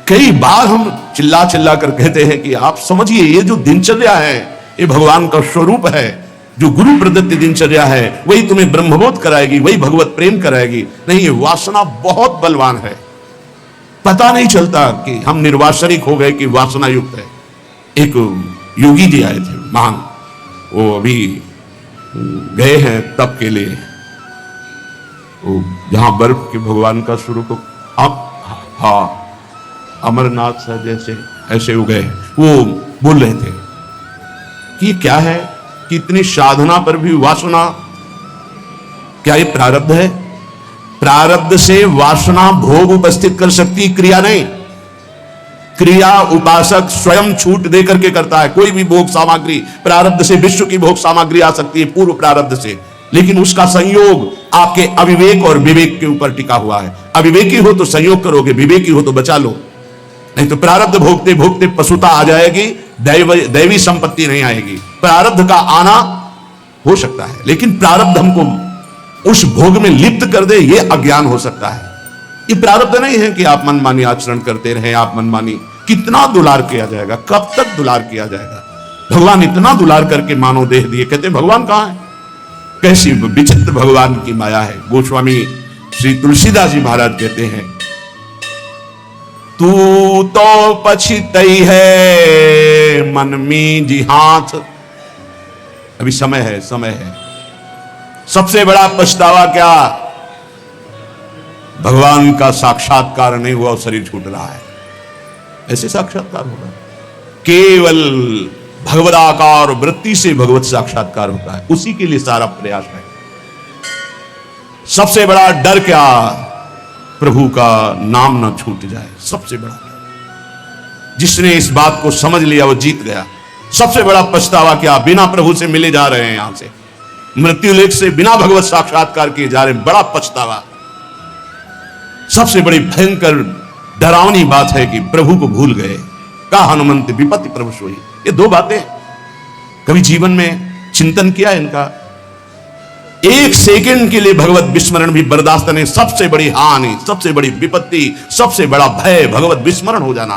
कई बार हम चिल्ला चिल्ला कर कहते हैं कि आप समझिए ये जो दिनचर्या है ये भगवान का स्वरूप है। जो गुरु प्रदत्त दिनचर्या है वही तुम्हें ब्रह्मबोध कराएगी, वही भगवत प्रेम कराएगी। नहीं, ये वासना बहुत बलवान है। पता नहीं चलता कि हम निर्वासनिक हो गए कि वासना युक्त है। एक योगी जी आए थे महान, वो अभी गए हैं तप के लिए, वो जहां बर्फ के भगवान का स्वरूप अमरनाथ सा जैसे ऐसे हो गए। वो बोल रहे थे कि ये क्या है कि इतनी साधना पर भी वासना, क्या ये प्रारब्ध है? प्रारब्ध से वासना भोग उपस्थित कर सकती, क्रिया नहीं। क्रिया उपासक स्वयं छूट दे करके करता है। कोई भी भोग सामग्री प्रारब्ध से, विश्व की भोग सामग्री आ सकती है पूर्व प्रारब्ध से, लेकिन उसका संयोग आपके अविवेक और विवेक के ऊपर टिका हुआ है। अविवेकी हो तो संयोग करोगे, विवेकी हो तो बचा लो। नहीं तो प्रारब्ध भोगते भोगते पशुता आ जाएगी, दैवी संपत्ति नहीं आएगी। प्रारब्ध का आना हो सकता है, लेकिन प्रारब्ध हमको उस भोग में लिप्त कर दे, यह अज्ञान हो सकता है। ये प्रारब्ध नहीं है कि आप मनमानी आचरण करते रहे, आप मनमानी। कितना दुलार किया जाएगा, कब तक दुलार किया जाएगा? भगवान इतना दुलार करके मानव देह दिए, कहते भगवान कहां है? कैसी विचित्र भगवान की माया है। गोस्वामी श्री तुलसीदास जी महाराज कहते हैं, तू तो पछितई है मन में जी हाथ। अभी समय है, समय है। सबसे बड़ा पछतावा क्या? भगवान का साक्षात्कार नहीं हुआ और शरीर छूट रहा है। ऐसे साक्षात्कार होगा? केवल भगवदाकार वृत्ति से भगवत साक्षात्कार होता है, उसी के लिए सारा प्रयास है। सबसे बड़ा डर क्या? प्रभु का नाम ना छूट जाए, सबसे बड़ा डर। जिसने इस बात को समझ लिया वो जीत गया। सबसे बड़ा पछतावा क्या, बिना प्रभु से मिले जा रहे हैं, यहां से मृत्यु लेख से बिना भगवत साक्षात्कार किए जा रहे हैं, बड़ा पछतावा। सबसे बड़ी भयंकर डरावनी बात है कि प्रभु को भूल गए। का हनुमंत विपत्ति प्रभु सोई, ये दो बातें कभी जीवन में चिंतन किया इनका? एक सेकंड के लिए भगवत विस्मरण भी बर्दाश्त नहीं। सबसे बड़ी हानि, सबसे बड़ी विपत्ति, सबसे बड़ा भय भगवत विस्मरण हो जाना।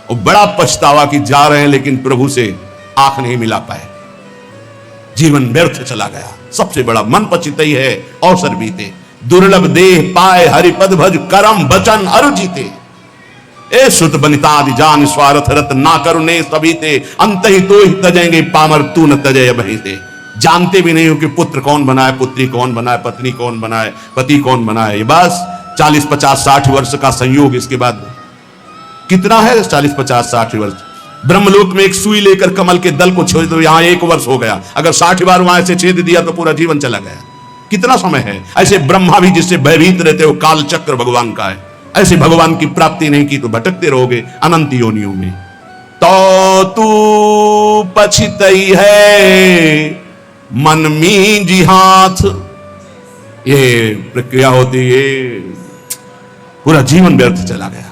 और बड़ा पछतावा कि जा रहे हैं लेकिन प्रभु से आंख नहीं मिला पाए, जीवन व्यर्थ चला गया। सबसे बड़ा मन पचितई है अवसर बीते, दुर्लभ देह पाए हरिपद भज करम बचन अरु जीते। ए सुत बनितादि जान स्वार्थ रत ना करुणे सभी ते, अंत ही तो ही तजेंगे पामर तू न तजय बहिते। जानते भी नहीं हो कि पुत्र कौन बनाए, पुत्री कौन बनाए, पत्नी कौन बनाए, पति कौन बनाए। ये बस 40 50 60 वर्ष का संयोग, इसके बाद कितना है 40 50 60 वर्ष। ब्रह्मलोक में एक सुई लेकर कमल के दल को छोड़ दो, यहां 1 वर्ष हो गया। अगर 60 बार वहां से छेद दिया तो पूरा जीवन चला गया। कितना समय है? ऐसे ब्रह्मा भी जिससे भयभीत रहते हो, काल चक्र भगवान का है। ऐसे भगवान की प्राप्ति नहीं की तो भटकते रहोगे अनंत योनियों में। तो तू पछितई है मन में जी हाथ, ये प्रक्रिया होती है, पूरा जीवन व्यर्थ चला गया।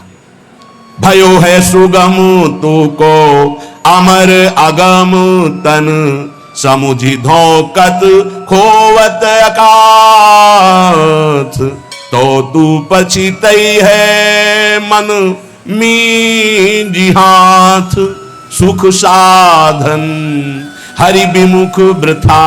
भयो है सुगम तो को अमर अगम तन, समुझी धोकत खोवत अकाथ। तो तू पछितई है मन में जी हाथ, सुख साधन हरि विमुख वृथा।